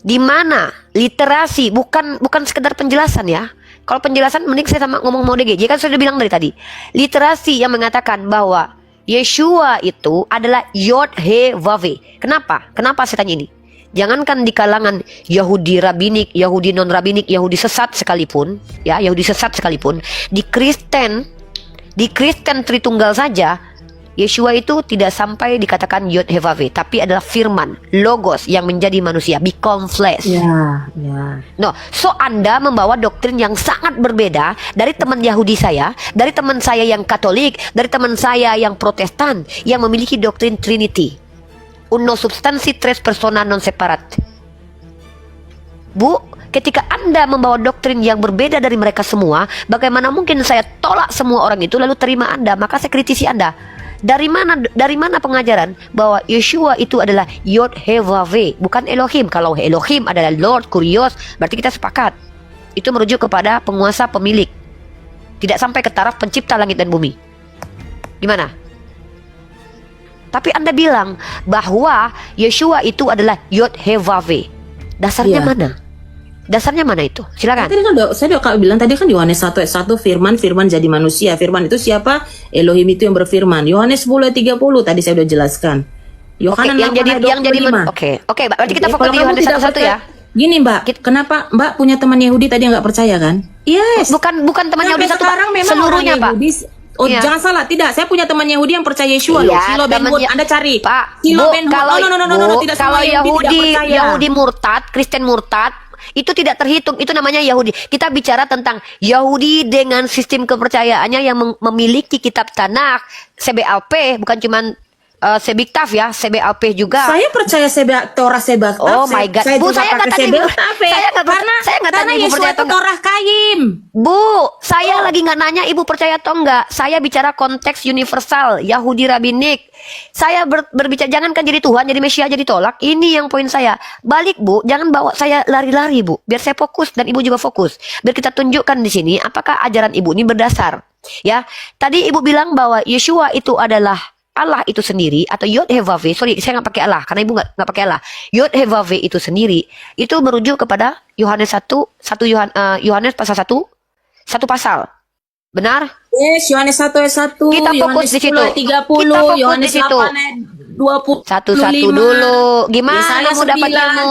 A: di mana literasi, bukan sekedar penjelasan ya. Kalau penjelasan mending saya sama ngomong mau DGJ, kan sudah bilang dari tadi. Literasi yang mengatakan bahwa Yeshua itu adalah Yod He Vav. Kenapa? Kenapa saya tanya ini? Jangankan di kalangan Yahudi rabinik, Yahudi non rabinik, Yahudi sesat sekalipun, ya, Yahudi sesat sekalipun, di Kristen Tritunggal saja, Yeshua itu tidak sampai dikatakan Yod He Vav, tapi adalah firman, logos yang menjadi manusia, become flesh.
B: Ya.
A: No, so Anda membawa doktrin yang sangat berbeda dari teman Yahudi saya, dari teman saya yang Katolik, dari teman saya yang Protestan, yang memiliki doktrin Trinity. Uno substansi tres persona non separat. Bu, ketika Anda membawa doktrin yang berbeda dari mereka semua, bagaimana mungkin saya tolak semua orang itu lalu terima Anda? Maka saya kritisi Anda. Dari mana pengajaran bahwa Yeshua itu adalah Yod He Vav, bukan Elohim? Kalau Elohim adalah Lord Kurios, berarti kita sepakat. Itu merujuk kepada penguasa pemilik. Tidak sampai ke taraf pencipta langit dan bumi. Gimana? Tapi Anda bilang bahwa Yeshua itu adalah Yod He Vav. Dasarnya
B: Iya.
A: mana? Dasarnya mana itu? Silakan.
B: Tadi kan saya udah bilang tadi kan Yohanes 1:1 firman jadi manusia. Firman itu siapa? Elohim itu yang berfirman. Yohanes 10:30 tadi saya udah jelaskan. Yohanes Oke, berarti kita fokus di Yohanes 1:1 ya. Gini Mbak, kenapa Mbak punya teman Yahudi tadi nggak percaya kan? Yes.
A: Bukan teman Yahudi satu,
B: sekarang
A: Pak.
B: memang
A: Seluruhnya,
B: orang
A: Pak.
B: Yahudi. Oh,
A: Iya.
B: jangan salah, tidak. Saya punya teman Yahudi yang percaya Yeshua loh.
A: Iya,
B: Silo Ben
A: teman
B: Hur, Anda cari.
A: Pak,
B: Silo
A: Bu,
B: Ben Hur.
A: kalau
B: No, tidak
A: kalau
B: semua Yahudi tidak percaya.
A: Yahudi murtad, Kristen murtad, itu tidak terhitung. Itu namanya Yahudi. Kita bicara tentang Yahudi dengan sistem kepercayaannya yang memiliki kitab Tanakh, CBLP, bukan cuman Sebiktaf ya, CBLP juga.
B: Saya percaya Torah Sebaktaf.
A: Oh my God. Bu, saya nggak tanya Ibu. Saya nggak tanya Ibu percaya atau enggak.
B: Torah Kaim.
A: Bu, saya lagi nggak nanya Ibu percaya atau enggak. Saya bicara konteks universal, Yahudi rabinik. Saya berbicara, jangankan jadi Tuhan, jadi Mesia, jadi tolak. Ini yang poin saya. Balik Bu, jangan bawa saya lari-lari Bu. Biar saya fokus dan Ibu juga fokus. Biar kita tunjukkan di sini apakah ajaran Ibu ini berdasar. Ya, tadi Ibu bilang bahwa Yeshua itu adalah Allah itu sendiri, atau Yod He Vav. Sorry, saya nggak pakai Allah karena Ibu nggak pakai Allah. Yod He Vav itu sendiri itu merujuk kepada Yohanes 1 Yohanes pasal 1 pasal. Benar?
B: Yes, Yohanes 1:1.
A: Kita fokus di situ.
B: 30, Yohanes 8:20.
A: Satu-satu dulu.
B: Ya,
A: Gimana
B: saya
A: mau dapat
B: 9.
A: ilmu?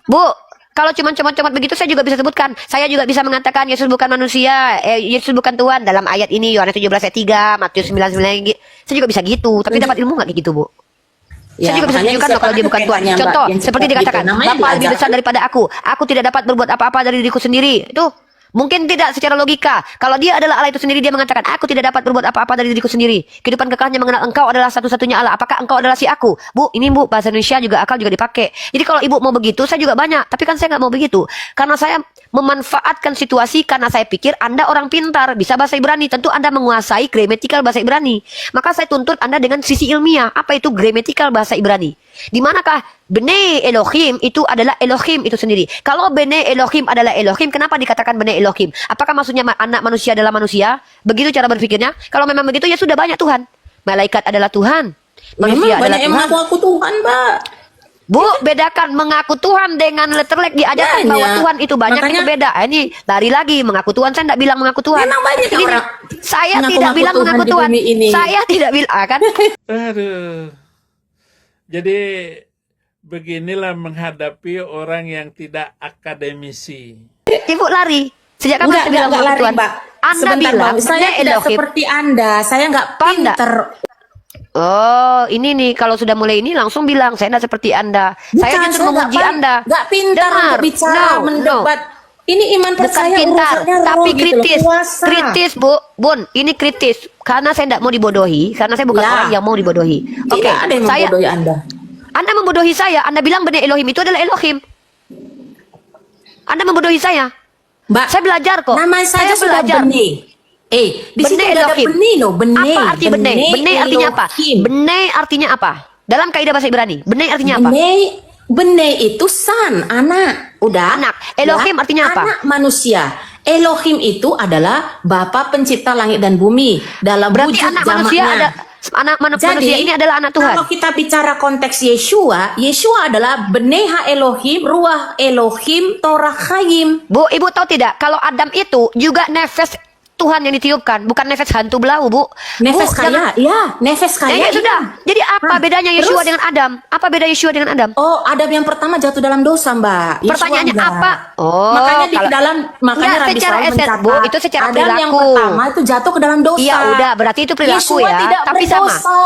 A: Bu, kalau cuma comot-comot begitu saya juga bisa sebutkan. Saya juga bisa mengatakan Yesus bukan manusia, Yesus bukan Tuhan dalam ayat ini Yohanes 17 ayat 3, Matius 9:9. Saya juga bisa gitu, tapi dapat ilmu nggak kayak gitu, Bu?
B: Ya,
A: Saya juga bisa
B: makanya
A: tunjukkan loh kalau dia bukan Tuhan.
B: pertanyaannya, Mbak,
A: Contoh,
B: yang
A: seperti
B: cepat
A: dikatakan,
B: gitu. Namanya
A: Bapa lebih
B: diajarkan.
A: besar daripada aku. Aku tidak dapat berbuat apa-apa dari diriku sendiri. Itu mungkin tidak secara logika. Kalau dia adalah Allah itu sendiri, dia mengatakan, aku tidak dapat berbuat apa-apa dari diriku sendiri. Kehidupan kekalnya mengenal engkau adalah satu-satunya Allah. Apakah engkau adalah si aku? Bu, ini Bu, bahasa Indonesia juga akal juga dipakai. Jadi kalau Ibu mau begitu, saya juga banyak. Tapi kan saya nggak mau begitu. Karena saya memanfaatkan situasi karena saya pikir Anda orang pintar, bisa bahasa Ibrani. Tentu Anda menguasai gramatikal bahasa Ibrani. Maka saya tuntut Anda dengan sisi ilmiah. Apa itu gramatikal bahasa Ibrani? Di manakah Bene Elohim itu adalah Elohim itu sendiri? Kalau Bene Elohim adalah Elohim, kenapa dikatakan Bene Elohim? Apakah maksudnya anak manusia adalah manusia? Begitu cara berpikirnya? Kalau memang begitu ya sudah banyak Tuhan. Malaikat adalah Tuhan. Manusia
B: Memang
A: adalah
B: banyak yang
A: Tuhan.
B: mengaku Tuhan, Mbak.
A: Bu, bedakan mengaku Tuhan dengan letterlek diajarkan
B: Banyak.
A: bahwa Tuhan itu banyak.
B: Makanya-
A: itu beda. Ini lari lagi mengaku Tuhan. Saya tidak bilang mengaku Tuhan.
B: Memang banyak
A: Ini,
B: orang
A: saya
B: mengaku-ngaku
A: tidak bilang
B: Tuhan
A: mengaku
B: di
A: Tuhan.
B: bumi ini.
A: Saya tidak bilang kan.
C: Aduh. Jadi beginilah menghadapi orang yang tidak akademisi.
A: Ibu lari. Sejak kapan saya bilang
B: Enggak
A: mengaku
B: lari,
A: Tuhan?
B: Mbak.
A: Anda
B: Sebentar,
A: bilang
B: Mbak. Saya
A: Bene
B: tidak
A: Elohim.
B: seperti Anda. Saya nggak
A: Panda.
B: pinter.
A: Oh, ini nih kalau sudah mulai ini langsung bilang saya tidak seperti Anda. Saya
B: Bukan,
A: justru memuji
B: nggak
A: Anda.
B: nggak pintar
A: Dengar.
B: untuk bicara,
A: No.
B: mendebat. Ini iman
A: Bukan
B: percaya
A: pintar,
B: urusannya roh
A: tapi
B: gitu loh,
A: kritis.
B: kuasa.
A: Kritis, Bun. Ini kritis. Karena saya tidak mau dibodohi. Karena saya bukan
B: Ya.
A: orang yang mau dibodohi.
B: Tidak
A: Oke,
B: ada yang
A: saya.
B: membodohi Anda.
A: Anda membodohi saya. Anda bilang Bene Elohim itu adalah Elohim. Anda membodohi saya.
B: Mbak,
A: Saya belajar kok.
B: nama saya sudah
A: belajar.
B: benih. Di
A: Bene
B: sini udah ada
A: Elohim.
B: benih loh, benih.
A: Apa arti benih? Benih artinya apa?
B: Elohim.
A: Benih artinya apa? Dalam kaidah bahasa Ibrani, benih artinya apa?
B: Benih itu son, anak. Udah.
A: Anak. Elohim artinya apa?
B: Anak manusia. Elohim itu adalah Bapa pencipta langit dan bumi dalam
A: Berarti
B: wujud
A: anak manusia
B: jamaknya.
A: manusia ini adalah anak Tuhan.
B: Kalau kita bicara konteks Yeshua, Yeshua adalah Beneha Elohim, Ruah Elohim, Torah Chaim.
A: Bu, ibu tahu tidak? Kalau Adam itu juga nefes Tuhan yang ditiupkan, bukan nefes hantu belau, Bu.
B: Nefes
A: Bu,
B: kaya, ya, nefes kaya.
A: Ya,
B: iya.
A: sudah. Jadi apa
B: Nah,
A: bedanya Yeshua
B: terus?
A: dengan Adam? Apa beda Yeshua dengan Adam?
B: Oh, Adam yang pertama jatuh dalam dosa, Mbak. Yeshua
A: Pertanyaannya
B: enggak.
A: apa? Oh,
B: makanya di
A: kalau-
B: dalam makanya
A: Enggak,
B: Rabbi
A: secara
B: Israel
A: esen,
B: mencatat
A: Bu, itu secara
B: Adam yang
A: perilaku.
B: pertama itu jatuh ke dalam dosa.
A: Iya, udah, berarti itu perilaku
B: Yeshua
A: ya,
B: tidak
A: tapi sama.
B: berdosa.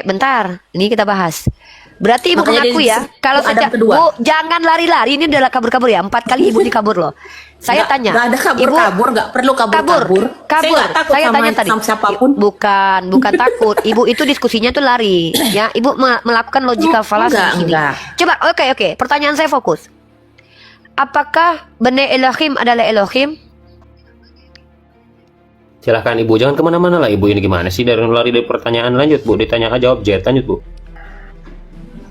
A: Bentar. Ini kita bahas. Berarti ibu
B: Makanya
A: mengaku
B: dia
A: ya, kalau
B: Adam
A: sejak
B: kedua.
A: Bu, jangan lari-lari. Ini adalah kabur-kabur ya. 4 kali ibu dikabur loh. Saya tanya.
B: Nggak ada kabur-kabur, nggak perlu kabur-kabur. Saya
A: Kabur.
B: nggak takut
A: Saya
B: sama,
A: tanya tadi.
B: sama siapapun.
A: Bukan takut. Ibu itu diskusinya tuh lari. Ya, ibu melakukan logical fallacy di sini.
B: Enggak.
A: Coba, oke. Pertanyaan saya fokus. Apakah Bene Elohim adalah Elohim?
D: Silahkan Ibu, jangan kemana-mana lah Ibu, ini gimana sih dari lari dari pertanyaan, lanjut Bu, ditanya jawab Jet, lanjut Bu.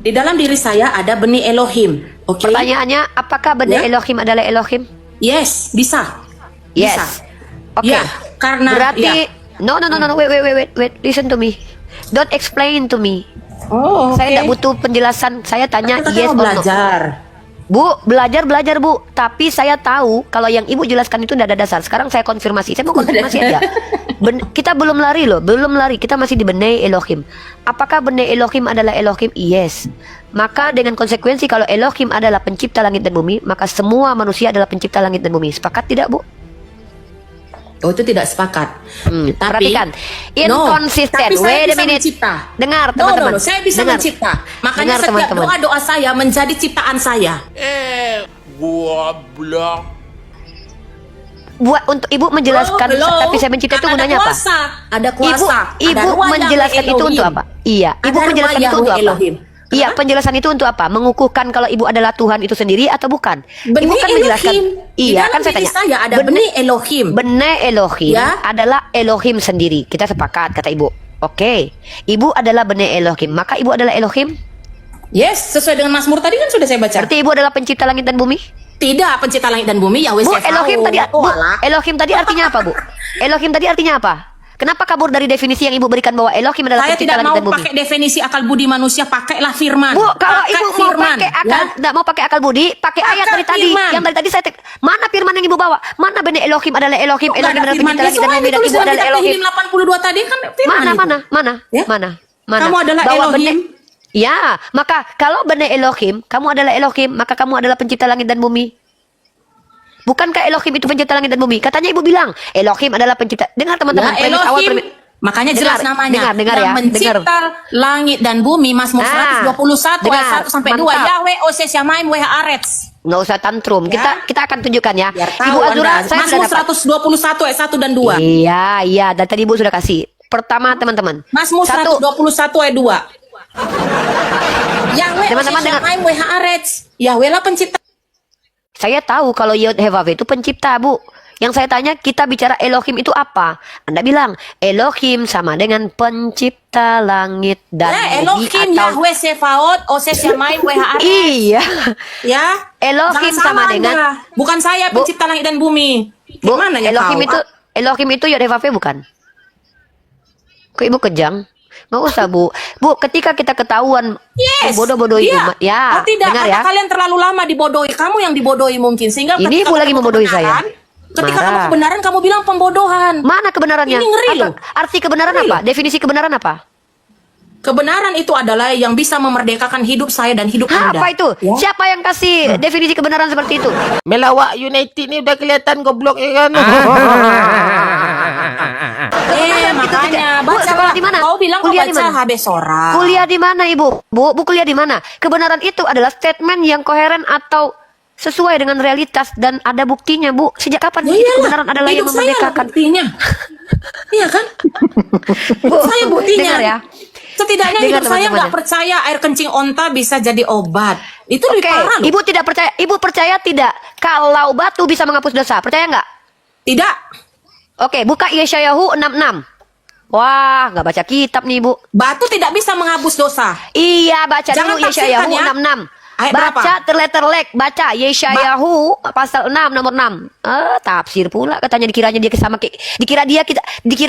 B: Di dalam diri saya ada benih Elohim. Oke.
A: Pertanyaannya, apakah Bene
B: Ya.
A: Elohim adalah Elohim?
B: Yes, bisa.
A: Yes.
B: Bisa.
A: Oke.
B: Ya, karena
A: Berarti
B: ya.
A: no, wait, listen to me. Don't explain to me.
B: Oh,
A: Saya tidak butuh penjelasan. Saya tanya
B: Kita
A: yes
B: mau
A: or no.
B: belajar.
A: Bu, belajar Bu. Tapi saya tahu kalau yang ibu jelaskan itu tidak ada dasar. Sekarang saya konfirmasi. Saya mau konfirmasi aja. Kita belum lari loh, belum lari. Kita masih di Bene Elohim. Apakah Bene Elohim adalah Elohim? Yes. Maka dengan konsekuensi kalau Elohim adalah pencipta langit dan bumi, maka semua manusia adalah pencipta langit dan bumi. Sepakat tidak, Bu?
B: Oh, itu tidak sepakat. Tapi
A: Perhatikan. Inconsistent.
B: tapi saya
A: Wait a
B: bisa
A: minute.
B: mencipta.
A: Dengar,
B: No,
A: teman-teman.
B: saya bisa
A: Dengar.
B: mencipta. Makanya
A: Dengar,
B: setiap
A: teman-teman.
B: doa-doa saya menjadi ciptaan saya.
A: Buat untuk ibu menjelaskan,
B: hello.
A: tapi saya mencipta itu
B: Ada
A: gunanya apa?
B: kuasa, ada kuasa.
A: Ibu
B: ada ruah
A: menjelaskan
B: Yahweh
A: itu untuk
B: Elohim.
A: apa? Iya, ibu
B: Ada
A: menjelaskan
B: ruah
A: itu untuk
B: Yahweh
A: apa?
B: Elohim.
A: Iya, penjelasan itu untuk apa? Mengukuhkan kalau ibu adalah Tuhan itu sendiri atau bukan? Ibu
B: Benih
A: kan menjelaskan.
B: Elohim. Di
A: Iya,
B: dalam
A: kan saya
B: diri
A: tanya.
B: saya ada benih Elohim.
A: Benih Elohim
B: Ya.
A: adalah Elohim sendiri. Kita sepakat, kata ibu. Oke, ibu adalah benih Elohim. Maka ibu adalah Elohim.
B: Yes, sesuai dengan Mazmur tadi kan sudah saya baca.
A: Berarti ibu adalah pencipta langit dan bumi.
B: Tidak, pencipta langit dan bumi Yahweh
A: Bu,
B: Sefaot.
A: Elohim tadi, Bu,
B: Walah.
A: Elohim tadi artinya apa, Bu? Elohim tadi artinya apa? Kenapa kabur dari definisi yang ibu berikan bahwa Elohim adalah
B: Saya
A: pencipta
B: tidak
A: langit
B: mau
A: dan bumi?
B: pakai definisi akal budi manusia, pakailah firman.
A: Bu, kalau
B: Pakai
A: ibu mau
B: firman,
A: pakai akal,
B: ya.
A: tidak mau pakai akal budi, pakai ayat
B: Akal
A: dari tadi.
B: firman.
A: Yang dari tadi saya mana firman yang ibu bawa? Mana benih Elohim adalah Elohim,
B: Nggak
A: Elohim
B: ada
A: adalah
B: firman.
A: pencipta langit dan
B: Semua
A: bumi, dan
B: ditulis
A: ibu
B: dalam
A: adalah
B: kitab
A: Elohim.
B: Tehillim 82 tadi kan firman
A: Mana,
B: itu. Ya?
A: mana?
B: Kamu adalah
A: Bahwa
B: Elohim.
A: benih- Ya, maka kalau benih Elohim, kamu adalah Elohim, maka kamu adalah pencipta langit dan bumi. Bukankah Elohim itu pencipta langit dan bumi? Katanya ibu bilang, Elohim adalah pencipta. Dengar teman-teman,
B: Ya,
A: premis awal
B: Elohim. Makanya jelas
A: Dengar,
B: namanya.
A: dengar
B: yang
A: ya,
B: mencipta langit dan bumi, Mazmur
A: Ah,
B: 121
A: dengar,
B: ayat 1 sampai 2.
A: mantap.
B: Yahweh Oses Yamaim Weha Arets.
A: Nggak usah tantrum.
B: Ya.
A: Kita akan tunjukkan ya.
B: Biar tahu
A: Ibu Azura,
B: Anda.
A: saya sudah
B: Mazmur
A: dapat.
B: 121 ayat 1 dan 2.
A: Iya, dan tadi ibu sudah kasih. Pertama teman-teman.
B: Mazmur 121 ayat 2. Yahweh
A: Teman-teman
B: Oses
A: dengar.
B: Yamaim Weha Arets. Yahweh lah pencipta.
A: Saya tahu kalau Yod-Heh-Vav itu pencipta, Bu. Yang saya tanya, kita bicara Elohim itu apa? Anda bilang, Elohim sama dengan pencipta langit dan bumi
B: Elohim
A: atau...
B: Yahweh Sefaot Oses Yamaim Weha Arets.
A: Iya.
B: Ya.
A: Elohim
B: Jangan
A: sama
B: salah
A: dengan...
B: Anda. Bukan saya
A: Bu.
B: pencipta langit dan bumi.
A: Bu,
B: Gimana ya
A: Elohim
B: kau?
A: Elohim itu Yod-Heh-Vav bukan? Kok ibu kejang? Nggak usah, Bu. Bu, ketika kita ketahuan
B: Yes.
A: bodoh-bodohi
B: Iya.
A: umat. Ya,
B: Oh tidak,
A: dengar
B: karena
A: ya.
B: kalian terlalu lama dibodohi. Kamu yang dibodohi mungkin. Sehingga
A: Ini
B: ketika
A: ibu lagi
B: ketemu
A: membodohi
B: kebenaran,
A: saya.
B: Ketika
A: Marah.
B: kamu kebenaran, kamu bilang pembodohan.
A: Mana kebenarannya?
B: Ini ngeri
A: Apa?
B: loh.
A: Arti kebenaran
B: Ngeri
A: apa?
B: loh.
A: Definisi kebenaran apa?
B: Kebenaran itu adalah yang bisa memerdekakan hidup saya dan hidup Anda.
A: Apa itu?
B: Ya?
A: Siapa yang kasih definisi kebenaran seperti itu?
I: Melawak United nih udah kelihatan goblok ya kan?
B: Makanya
A: Bu,
B: baca
A: sekolah di mana?
B: Kau bilang kau
A: Kuliah di
B: baca
A: mana?
B: Habes Sora.
A: Kuliah di mana, Ibu? Bu kuliah di mana? Kebenaran itu adalah statement yang koheren atau sesuai dengan realitas dan ada buktinya, Bu. Sejak kapan
B: Ya
A: itu
B: iyalah,
A: kebenaran adalah yang
B: hidup saya lah
A: memerdekakan?
B: buktinya. Iya kan?
A: Bu,
B: Saya buktinya.
A: dengar ya.
B: Setidaknya
A: Dengar,
B: hidup saya
A: teman-teman
B: nggak
A: ya.
B: percaya air kencing onta bisa jadi obat. Itu lebih
A: Oke,
B: parah loh.
A: Ibu tidak percaya. Ibu percaya tidak kalau batu bisa menghapus dosa? Percaya nggak?
B: Tidak.
A: Oke, buka Yeshayahu 66. Wah, nggak baca kitab nih, Bu.
B: Batu tidak bisa menghapus dosa.
A: Iya, baca
B: Jangan
A: dulu Yeshayahu
B: tafsirkan ya.
A: 66.
B: Ayat berapa?
A: Baca terleterlek, baca Yeshayahu pasal 6 nomor 6. Tafsir pula katanya dikira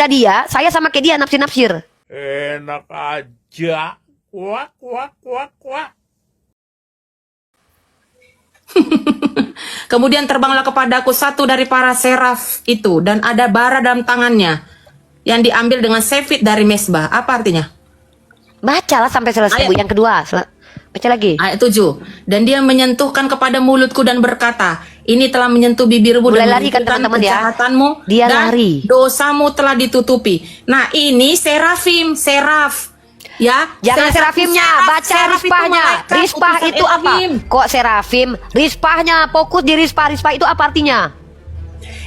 A: dia saya sama kayak dia nafsir-nafsir.
C: Enak aja. Kuak, kuak, kuak, kuak.
B: Kemudian terbanglah kepadaku satu dari para seraf itu, dan ada bara dalam tangannya yang diambil dengan sefit dari mesbah. Apa artinya?
A: Bacalah sampai selesai, Bu. Yang kedua, baca lagi.
B: Ayat 7. Dan dia menyentuhkan kepada mulutku dan berkata, ini telah menyentuh bibirmu
A: Mulai
B: dan
A: lari kan,
B: menunjukkan
A: teman-teman, ya.
B: kejahatanmu
A: Dia
B: dan
A: lari.
B: dosamu telah ditutupi. Nah, ini serafim, seraf. Ya,
A: Jangan serafimnya, baca
B: seraf itu
A: rispahnya.
B: malaikat,
A: Rispah
B: utusan
A: itu apa?
B: Elohim.
A: Kok serafim? Rispahnya, fokus di rispah. Rispah itu apa artinya?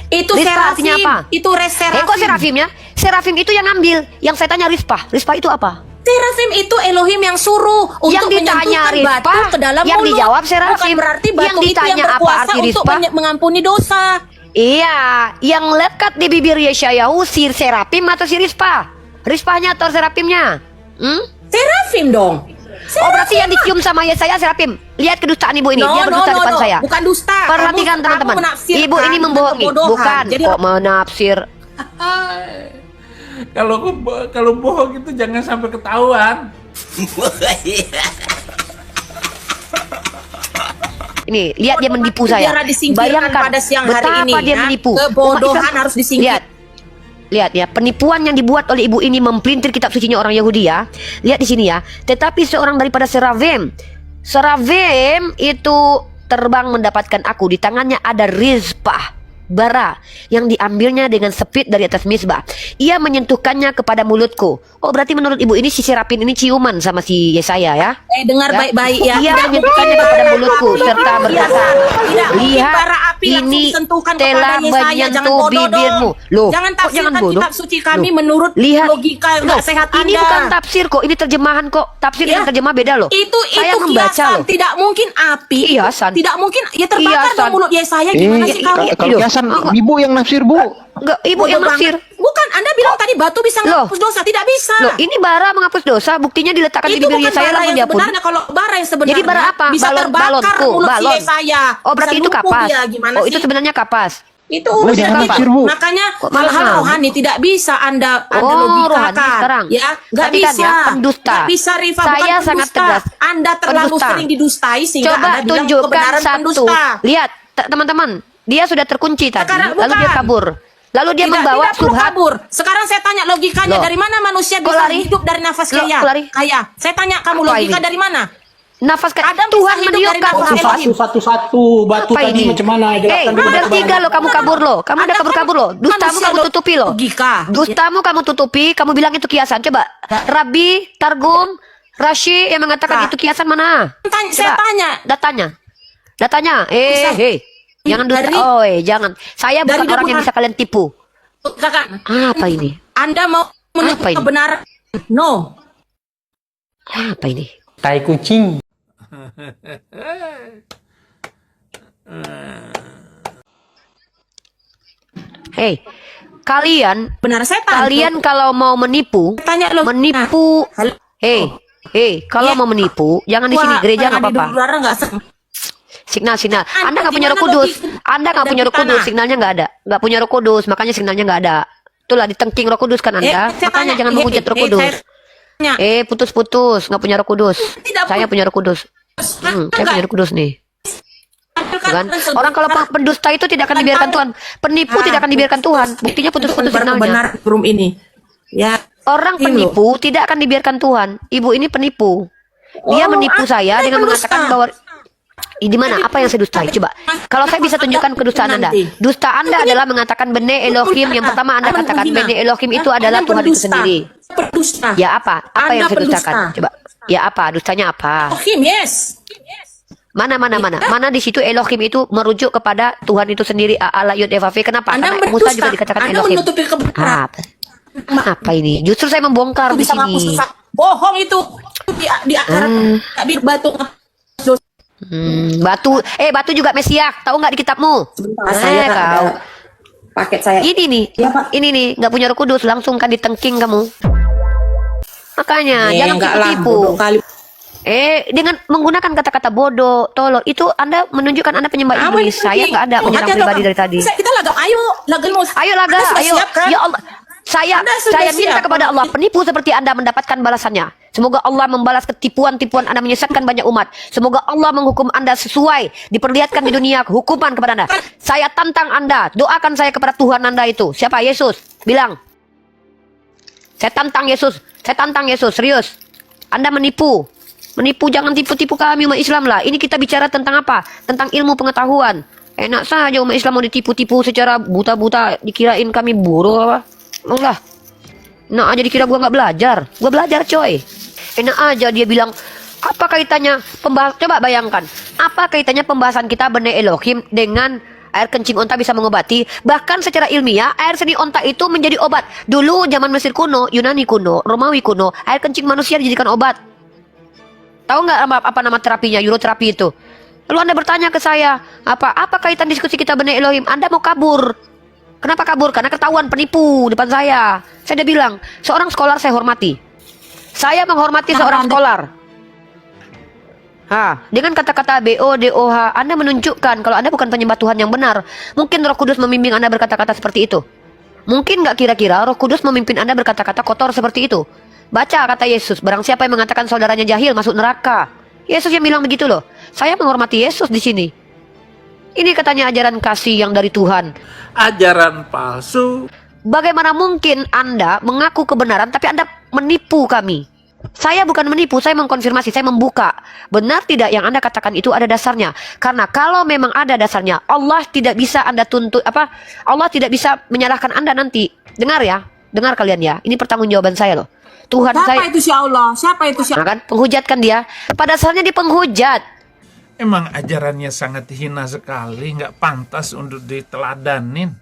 B: Itu
A: Rispah artinya
B: serafim.
A: apa?
B: Itu serafim.
A: Kok serafimnya? Serafim itu yang ambil. Yang saya tanya rispah. Rispah itu apa?
B: Serafim itu Elohim yang suruh
A: Yang
B: untuk
A: ditanya
B: menyentuhkan
A: Rispah,
B: batu ke dalam
A: yang
B: mulut.
A: dijawab serafim.
B: Bukan berarti batu
A: Yang
B: itu
A: ditanya
B: yang
A: apa
B: berkuasa
A: arti
B: untuk
A: Rispah?
B: mengampuni dosa.
A: Iya, yang lekat di bibir Yeshayahu si serafim atau si rispah? Rispahnya atau serafimnya?
B: Serafim dong.
A: Oh, berarti yang dicium sama Yesaya serafim. Lihat kedustaan ibu ini, dia berdusta depan saya.
B: Bukan dusta.
A: Perhatikan
B: Kamu
A: teman-teman.
B: menafsirkan
A: Ibu ini membohongi,
B: kebodohan.
A: bukan
B: Jadi
A: kok menafsir.
C: Kalau bohong itu jangan sampai ketahuan.
A: Ini, lihat dia menipu saya.
B: biara disingkirkan
A: Bayangkan
B: pada siang hari
A: betapa
B: ini,
A: dia
B: ya.
A: menipu.
B: Kebodohan
A: Umat Islam-
B: harus disingkir.
A: Lihat ya, penipuan yang dibuat oleh ibu ini mempelintir kitab sucinya orang Yahudi ya. Lihat di sini ya. Tetapi seorang daripada serafim itu terbang mendapatkan aku. Di tangannya ada rizpah, bara yang diambilnya dengan sepit dari atas misbah. Ia menyentuhkannya kepada mulutku. Oh, berarti menurut ibu ini si serafim ini ciuman sama si Yesaya ya.
B: Dengar
A: Ya.
B: baik-baik ya.
A: Ia
B: Tidak
A: menyentuhkannya
B: mungkin
A: kepada
B: bara
A: mulutku
B: api
A: serta
B: itu
A: berkata,
B: tidak mungkin
A: lihat
B: bara api langsung
A: ini
B: disentuhkan kepada
A: telah
B: Yesaya. Jangan
A: menyentuh
B: bodoh
A: bibirmu.
B: dong.
A: Loh,
B: Jangan
A: kok jangan
B: tafsirkan
A: bodoh?
B: kitab suci kami
A: Loh,
B: menurut
A: lihat
B: logika yang
A: Loh,
B: nggak sehat
A: ini
B: Anda.
A: bukan tafsir kok, ini terjemahan kok. Tafsir
B: Ya.
A: dan terjemah beda loh. Saya
B: Itu
A: membaca
B: kiasan,
A: loh.
B: tidak mungkin api.
A: Kiasan.
B: Tidak mungkin ya terbakar
A: Kiasan.
B: dong mulut Yesaya. Gimana sih kamu?
E: Kalau
A: Loh,
E: kiasan
A: enggak.
E: ibu yang nafsir, Bu.
A: Enggak, ibu yang
B: Bodoh
A: nafsir.
B: banget. Bukan, Anda bilang tadi batu bisa
A: Loh.
B: menghapus dosa. Tidak bisa.
A: Loh, ini bara menghapus dosa, buktinya diletakkan di
B: Itu
A: bibir
B: bukan
A: Yesaya
B: bara
A: lalu
B: yang
A: diampuni.
B: sebenarnya. Kalau bara yang sebenarnya
A: Jadi bara apa?
B: bisa
A: Balon,
B: terbakar
A: balonku,
B: mulut si
A: balon.
B: Yesaya.
A: Oh, berarti
B: Bisa
A: itu
B: lumpuh
A: kapas.
B: dia. Gimana
A: Oh,
B: sih?
A: itu sebenarnya kapas.
B: Itu
E: Bu,
B: urusan
E: jangan
B: kita.
E: nafsir, Bu.
B: Makanya
A: Kok malah
B: hal-hal
A: kamu?
B: rohani tidak bisa Anda
A: Oh,
B: logikakan.
A: rohani sekarang.
B: Ya, nggak
A: Perhatikan
B: bisa.
A: ya, pendusta.
B: Nggak bisa, Rifa.
A: Saya
B: Bukan
A: sangat
B: pendusta.
A: tegas.
B: Anda terlalu
A: Pendusta.
B: sering didustai sehingga
A: Coba
B: Anda bilang
A: tunjukkan
B: kebenaran
A: satu.
B: pendusta.
A: Lihat, teman-teman, dia sudah terkunci tadi,
B: Sekarang
A: lalu dia
B: bukan.
A: kabur. Lalu dia membawa
B: tidak perlu
A: subhat.
B: kabur. Sekarang saya tanya logikanya,
A: Loh.
B: dari mana manusia
A: Kok
B: bisa
A: lari?
B: hidup dari nafas
A: Loh,
B: kaya?
A: kok lari?
B: Kaya. Saya tanya kamu
A: Apa
B: logika
A: ini?
B: dari mana?
A: Nafas
B: Adam bisa
A: Tuhan
B: hidup
A: meniupkan
B: dari nafas
A: nafas.
B: Elohim.
G: Satu-satu batu
A: Apa
G: tadi
A: ini?
G: macam mana? Jelaskan dulu
A: Udah
G: batu
A: tiga
G: mana.
A: loh kamu kabur loh. Kamu udah
B: Anda kan
A: kabur-kabur loh. Dustamu
B: manusia
A: kamu tutupi loh.
B: logika.
A: Dustamu kamu tutupi, kamu bilang itu kiasan. Coba, Rabi, Targum, Rashi yang mengatakan
B: Nah.
A: itu kiasan mana?
B: Saya tanya.
A: Datanya.
B: Bisa.
A: Jangan dusta.
B: Dari-
A: Oh, jangan. Saya bukan
B: dari
A: orang yang
B: depan.
A: bisa kalian tipu.
B: Kakak,
A: Apa ini?
B: Anda mau menuntut
A: Apa ini?
B: kebenaran? No.
A: Apa ini?
G: Tai kucing.
A: Hei, kalian
B: Benar saya tanya.
A: kalian kalau mau menipu,
B: tanya lo.
A: menipu.
B: Halo.
A: Hei, kalau
B: Iya.
A: mau menipu, jangan di sini
B: Wah,
A: gereja nggak
B: yang di
A: apa-apa.
B: udara nggak
A: Signal.
B: Anda
A: Anda nggak punya Roh
B: gimana
A: Kudus.
B: logika?
A: Anda nggak
B: Ada
A: punya
B: di
A: Roh Kudus.
B: tanah.
A: Signalnya nggak ada. Nggak punya Roh Kudus, makanya signalnya nggak ada. Itulah ditengking Roh Kudus kan Anda.
B: saya
A: Makanya
B: tanya.
A: jangan menghujat Roh
B: Saya
A: Kudus.
B: tanya.
A: Putus-putus, nggak punya Roh Kudus.
B: Tidak
A: Saya punya Roh Kudus. Saya punya Roh Kudus nih. Kan? Orang kalau pendusta itu tidak akan dibiarkan Tuhan. Penipu tidak akan dibiarkan Tuhan. Buktinya putus-putus signalnya.
B: benar room ini. Ya.
A: Orang
B: Ini loh.
A: penipu tidak akan dibiarkan Tuhan. Ibu ini penipu. Dia
B: Oh,
A: menipu saya
B: Anda
A: dengan
B: pendusta.
A: mengatakan bahwa di mana apa yang saya dustai? Coba. Kalau saya bisa tunjukkan kedustaan Anda.
B: Nanti.
A: Dusta Anda adalah mengatakan Bene Elohim. Yang pertama Anda katakan Bene Elohim itu adalah
B: Anda
A: Tuhan itu
B: pendusta.
A: sendiri.
B: Pendusta.
A: Ya apa? Apa yang
B: Anda
A: saya dustakan?
B: pendusta.
A: Coba. Ya apa? Dustanya apa?
B: Elohim, yes.
A: Mana? Mana di situ Elohim itu merujuk kepada Tuhan itu sendiri. Allah Yud Eva V. Kenapa?
B: Anda
A: Karena Musa
B: berdusta.
A: juga dikatakan
B: Anda
A: Elohim.
B: menutupi kebenaran.
A: Apa ini? Justru saya membongkar
B: Itu
A: di
B: bisa menghapus
A: sini.
B: dosa. Bohong itu. Di akhirat di batu.
A: Batu juga Mesiak. Tahu nggak di kitabmu?
B: Saya
A: kau.
B: ada paket saya.
A: Ini nih,
B: Iya, Pak.
A: ini nih, nggak punya Roh Kudus, langsung kan ditengking kamu. Makanya jangan
B: enggak lah,
A: tipu-tipu.
B: bodoh kali.
A: Dengan menggunakan kata-kata bodoh, tolol, itu Anda menunjukkan Anda penyembah iblis. Saya nggak ada menyerang pribadi dari tadi.
B: Kita laga, ayo
A: Laga,
B: Anda sudah
A: ayo.
B: siap, kan?
A: Ya Allah, saya minta
B: siap.
A: kepada Allah, penipu seperti Anda mendapatkan balasannya. Semoga Allah membalas ketipuan-tipuan Anda menyesatkan banyak umat. Semoga Allah menghukum Anda sesuai diperlihatkan di dunia hukuman kepada Anda. Saya tantang Anda, doakan saya kepada Tuhan Anda itu. Siapa? Yesus. Bilang. Saya tantang Yesus, serius. Anda menipu, jangan tipu-tipu kami umat Islam lah. Ini kita bicara tentang apa? Tentang ilmu pengetahuan. Enak saja umat Islam mau ditipu-tipu secara buta-buta, dikirain kami buruh apa? Enggak. Enak aja dikira gua nggak belajar. Gua belajar coy. Enak aja dia bilang, apa kaitannya coba bayangkan, apa kaitannya pembahasan kita Bene Elohim dengan air kencing onta bisa mengobati? Bahkan secara ilmiah, air seni onta itu menjadi obat. Dulu zaman Mesir kuno, Yunani kuno, Romawi kuno, air kencing manusia dijadikan obat. Tahu nggak apa nama terapinya, uroterapi itu? Lalu Anda bertanya ke saya, apa kaitan diskusi kita Bene Elohim? Anda mau kabur. Kenapa kabur? Karena ketahuan penipu depan saya. Saya udah bilang, seorang skolar saya hormati. Saya menghormati seorang skolar. Dengan kata-kata BODOH, Anda menunjukkan kalau Anda bukan penyembah Tuhan yang benar. Mungkin Roh Kudus membimbing Anda berkata-kata seperti itu. Mungkin nggak kira-kira Roh Kudus memimpin Anda berkata-kata kotor seperti itu. Baca kata Yesus, barang siapa yang mengatakan saudaranya jahil masuk neraka. Yesus yang bilang begitu loh. Saya menghormati Yesus di sini. Ini katanya ajaran kasih yang dari Tuhan.
C: Ajaran palsu.
A: Bagaimana mungkin Anda mengaku kebenaran tapi Anda menipu kami? Saya bukan menipu, saya mengkonfirmasi, saya membuka. Benar tidak yang Anda katakan itu ada dasarnya? Karena kalau memang ada dasarnya, Allah tidak bisa Anda tuntut Allah tidak bisa menyalahkan Anda nanti. Dengar ya, dengar kalian ya. Ini pertanggungjawaban saya loh. Tuhan
B: Siapa
A: saya.
B: itu si Allah? Siapa itu si
A: Nah kan, penghujat kan dia. Pada dasarnya dia penghujat.
C: Emang ajarannya sangat hina sekali, nggak pantas untuk diteladanin.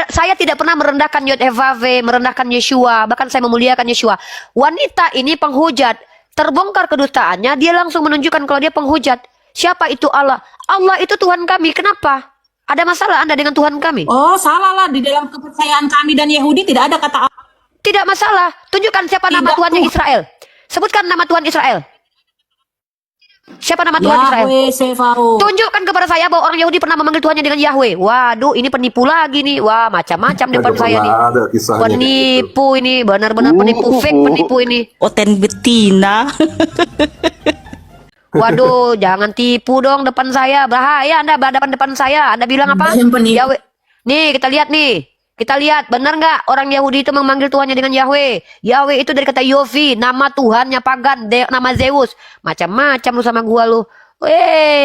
A: Saya tidak pernah merendahkan Yod-Heh-Vav-Veh, merendahkan Yeshua, bahkan saya memuliakan Yeshua. Wanita ini penghujat, terbongkar kedustaannya, dia langsung menunjukkan kalau dia penghujat. Siapa itu Allah? Allah itu Tuhan kami. Kenapa? Ada masalah Anda dengan Tuhan kami?
B: Oh, salah lah. Di dalam kepercayaan kami dan Yahudi tidak ada kata Allah.
A: Tidak masalah. Tunjukkan siapa nama Tuhannya Israel. Sebutkan nama Tuhan Israel. Siapa nama Tuhan Israel?
B: Yahweh Sefaot.
A: Tunjukkan kepada saya bahwa orang Yahudi pernah memanggil Tuhannya dengan Yahweh. Waduh, ini penipu lagi nih. Wah, macam-macam depan saya nih.
F: Ada kisahnya
A: Penipu ini, benar-benar penipu, fake penipu ini.
I: Oten betina.
A: Waduh, jangan tipu dong depan saya. Bahaya Anda depan saya. Anda bilang apa?
B: Yang penipu.
A: Yahweh. Nih, kita lihat nih. Kita lihat, benar nggak orang Yahudi itu memanggil Tuhannya dengan Yahweh? Yahweh itu dari kata Yofi, nama Tuhannya pagan, nama Zeus. Macam-macam lu sama gua lu.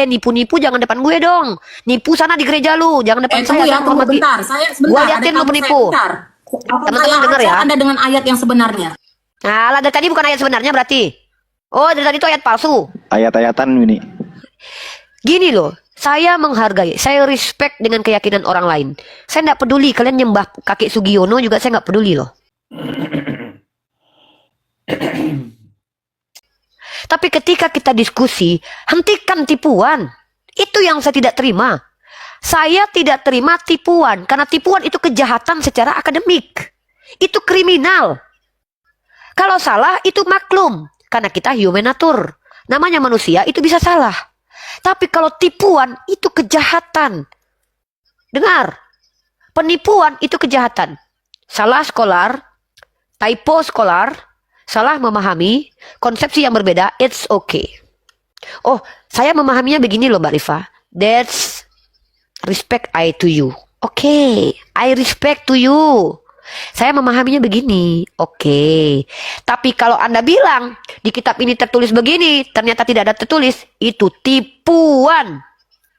A: Nipu-nipu jangan depan gue dong. Nipu sana di gereja lu, jangan depan saya.
B: Ya, tunggu bentar. Saya sebentar.
A: Gua liatin lu penipu. Teman-teman dengar ya.
B: Anda dengan ayat yang sebenarnya.
A: Nah, dari tadi bukan ayat sebenarnya berarti. Oh, dari tadi itu ayat palsu.
E: Ayat-ayatan ini.
A: Gini loh, saya menghargai, saya respect dengan keyakinan orang lain. Saya nggak peduli kalian nyembah kakek Sugiono juga saya nggak peduli loh. Tapi ketika kita diskusi, hentikan tipuan. Itu yang saya tidak terima. Saya tidak terima tipuan karena tipuan itu kejahatan secara akademik. Itu kriminal. Kalau salah itu maklum karena kita human nature. Namanya manusia itu bisa salah. Tapi kalau tipuan itu kejahatan. Dengar. Penipuan itu kejahatan. Salah skolar, typo skolar, salah memahami, konsepsi yang berbeda, it's okay. Oh, saya memahaminya begini loh Mbak Rifa. That's respect I to you. Okay, I respect to you. Saya memahaminya begini, oke. Tapi kalau Anda bilang di kitab ini tertulis begini, ternyata tidak ada tertulis, itu tipuan.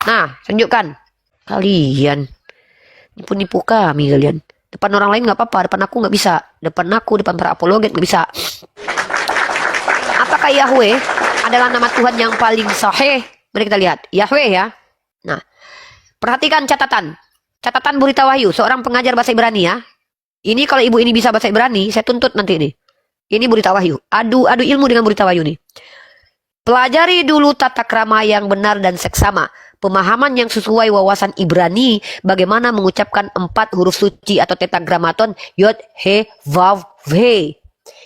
A: Nah, tunjukkan. Kalian nipu-nipu kami kalian. Depan orang lain nggak apa-apa, depan aku nggak bisa. Depan aku, depan para apologet nggak bisa. Apakah Yahweh adalah nama Tuhan yang paling sahih? Mari kita lihat. Yahweh ya. Nah, perhatikan catatan. Catatan Burita Wahyu, seorang pengajar bahasa Ibrani ya. Ini kalau ibu ini bisa bahasa Ibrani, saya tuntut nanti ini. Ini Burita Wahyu. Adu ilmu dengan Burita Wahyu nih. Pelajari dulu tata krama yang benar dan seksama. Pemahaman yang sesuai wawasan Ibrani. Bagaimana mengucapkan 4 huruf suci atau tetragramaton. Yod, He, Vav, He.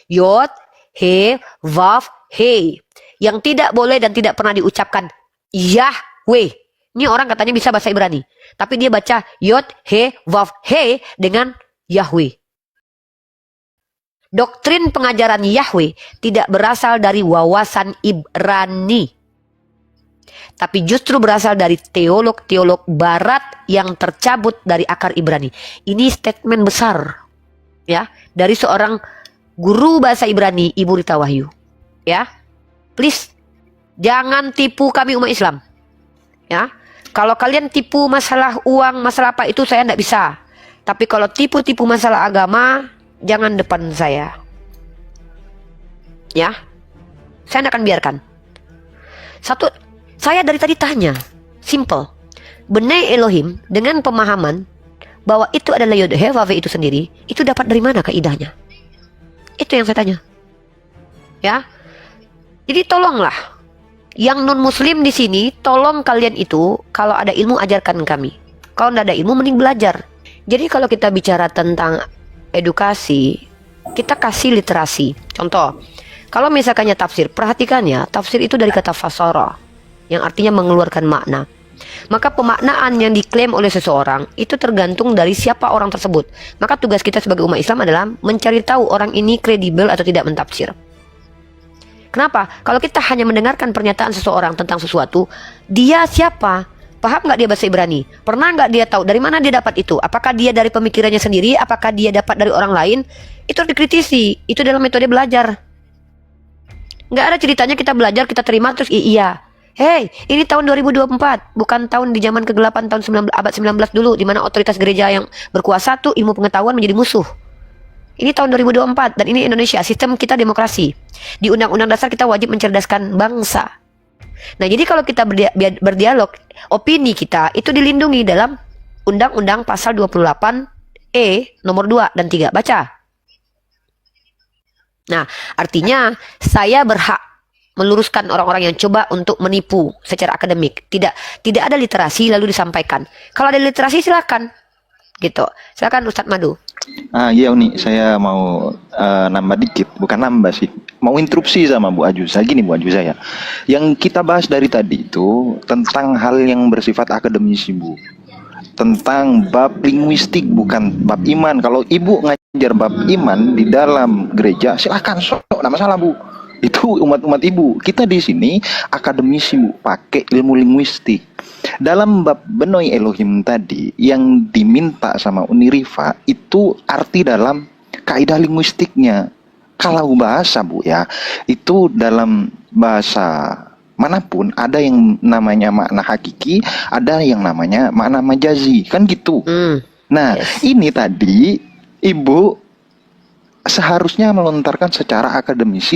A: Yod, He, Vav, He. yang tidak boleh dan tidak pernah diucapkan Yahweh. Ini orang katanya bisa bahasa Ibrani, tapi dia baca Yod, He, Vav, He dengan Yahweh. Doktrin pengajaran Yahweh tidak berasal dari wawasan Ibrani, tapi justru berasal dari teolog-teolog barat yang tercabut dari akar Ibrani. Ini statement besar ya dari seorang guru bahasa Ibrani, Ibu Rita Wahyu. Ya. Please jangan tipu kami umat Islam. Ya. Kalau kalian tipu masalah uang, masalah apa itu saya tidak bisa. Tapi kalau tipu-tipu masalah agama, jangan depan saya. Ya. Saya tidak akan biarkan. Satu, saya dari tadi tanya, simple. Benai Elohim dengan pemahaman bahwa itu adalah Yod He Vav He itu sendiri, itu dapat dari mana kaidahnya? Itu yang saya tanya. Ya. Jadi tolonglah yang non muslim di sini, tolong kalian itu kalau ada ilmu ajarkan kami. Kalau tidak ada ilmu mending belajar. Jadi kalau kita bicara tentang edukasi, kita kasih literasi. Contoh, kalau misalkannya tafsir, perhatikan ya, tafsir itu dari kata fasara yang artinya mengeluarkan makna. Maka pemaknaan yang diklaim oleh seseorang itu tergantung dari siapa orang tersebut. Maka tugas kita sebagai umat Islam adalah mencari tahu orang ini kredibel atau tidak mentafsir. Kenapa? Kalau kita hanya mendengarkan pernyataan seseorang tentang sesuatu, dia siapa? Paham nggak dia bahasa Ibrani? Pernah nggak dia tahu dari mana dia dapat itu? Apakah dia dari pemikirannya sendiri? Apakah dia dapat dari orang lain? Itu harus dikritisi. Itu dalam metode belajar. Nggak ada ceritanya kita belajar, kita terima terus iya. Hei, ini tahun 2024, bukan tahun di zaman kegelapan tahun abad 19 dulu, di mana otoritas gereja yang berkuasa tuh ilmu pengetahuan menjadi musuh. Ini tahun 2024 dan ini Indonesia, sistem kita demokrasi. Di Undang-Undang Dasar kita wajib mencerdaskan bangsa. Nah, jadi kalau kita berdialog, opini kita itu dilindungi dalam Undang-Undang Pasal 28E nomor 2 dan 3. Baca. Nah, artinya saya berhak meluruskan orang-orang yang coba untuk menipu secara akademik. Tidak ada literasi lalu disampaikan. Kalau ada literasi silakan. Gitu. Silakan Ustadz Madu.
E: Iya Uni, saya mau nambah dikit, bukan nambah sih. Mau interupsi sama Bu Ajuza. Gini Bu Ajuza ya. Yang kita bahas dari tadi itu tentang hal yang bersifat akademisi Bu. Tentang bab linguistik bukan bab iman. Kalau Ibu ngajar bab iman di dalam gereja, silakan, enggak masalah Bu. Itu umat-umat Ibu. Kita di sini akademisi Bu, pakai ilmu linguistik. Dalam bab Benoi Elohim tadi yang diminta sama Unirifa itu arti dalam kaidah linguistiknya. Kalau bahasa Bu ya, itu dalam bahasa manapun ada yang namanya makna hakiki, ada yang namanya makna majazi, kan gitu. Nah, ini tadi Ibu seharusnya melontarkan secara akademisi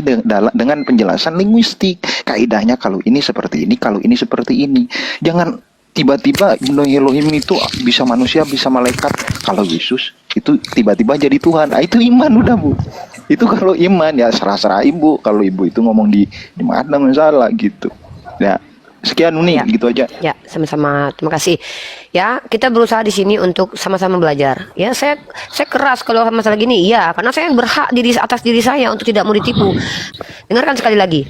E: dengan penjelasan linguistik. Kaidahnya kalau ini seperti ini, kalau ini seperti ini. Jangan tiba-tiba Elohim itu bisa manusia, bisa malaikat. Kalau Yesus itu tiba-tiba jadi Tuhan. Nah, itu iman udah Bu. Itu kalau iman ya serah-serah Ibu. Kalau Ibu itu ngomong di mana masalah gitu. Ya. Sekian Uni, gitu aja.
A: Ya, sama-sama. Terima kasih. Ya, kita berusaha di sini untuk sama-sama belajar. Ya, saya keras kalau masalah gini. Iya, karena saya berhak atas diri saya untuk tidak mau ditipu. Dengarkan sekali lagi.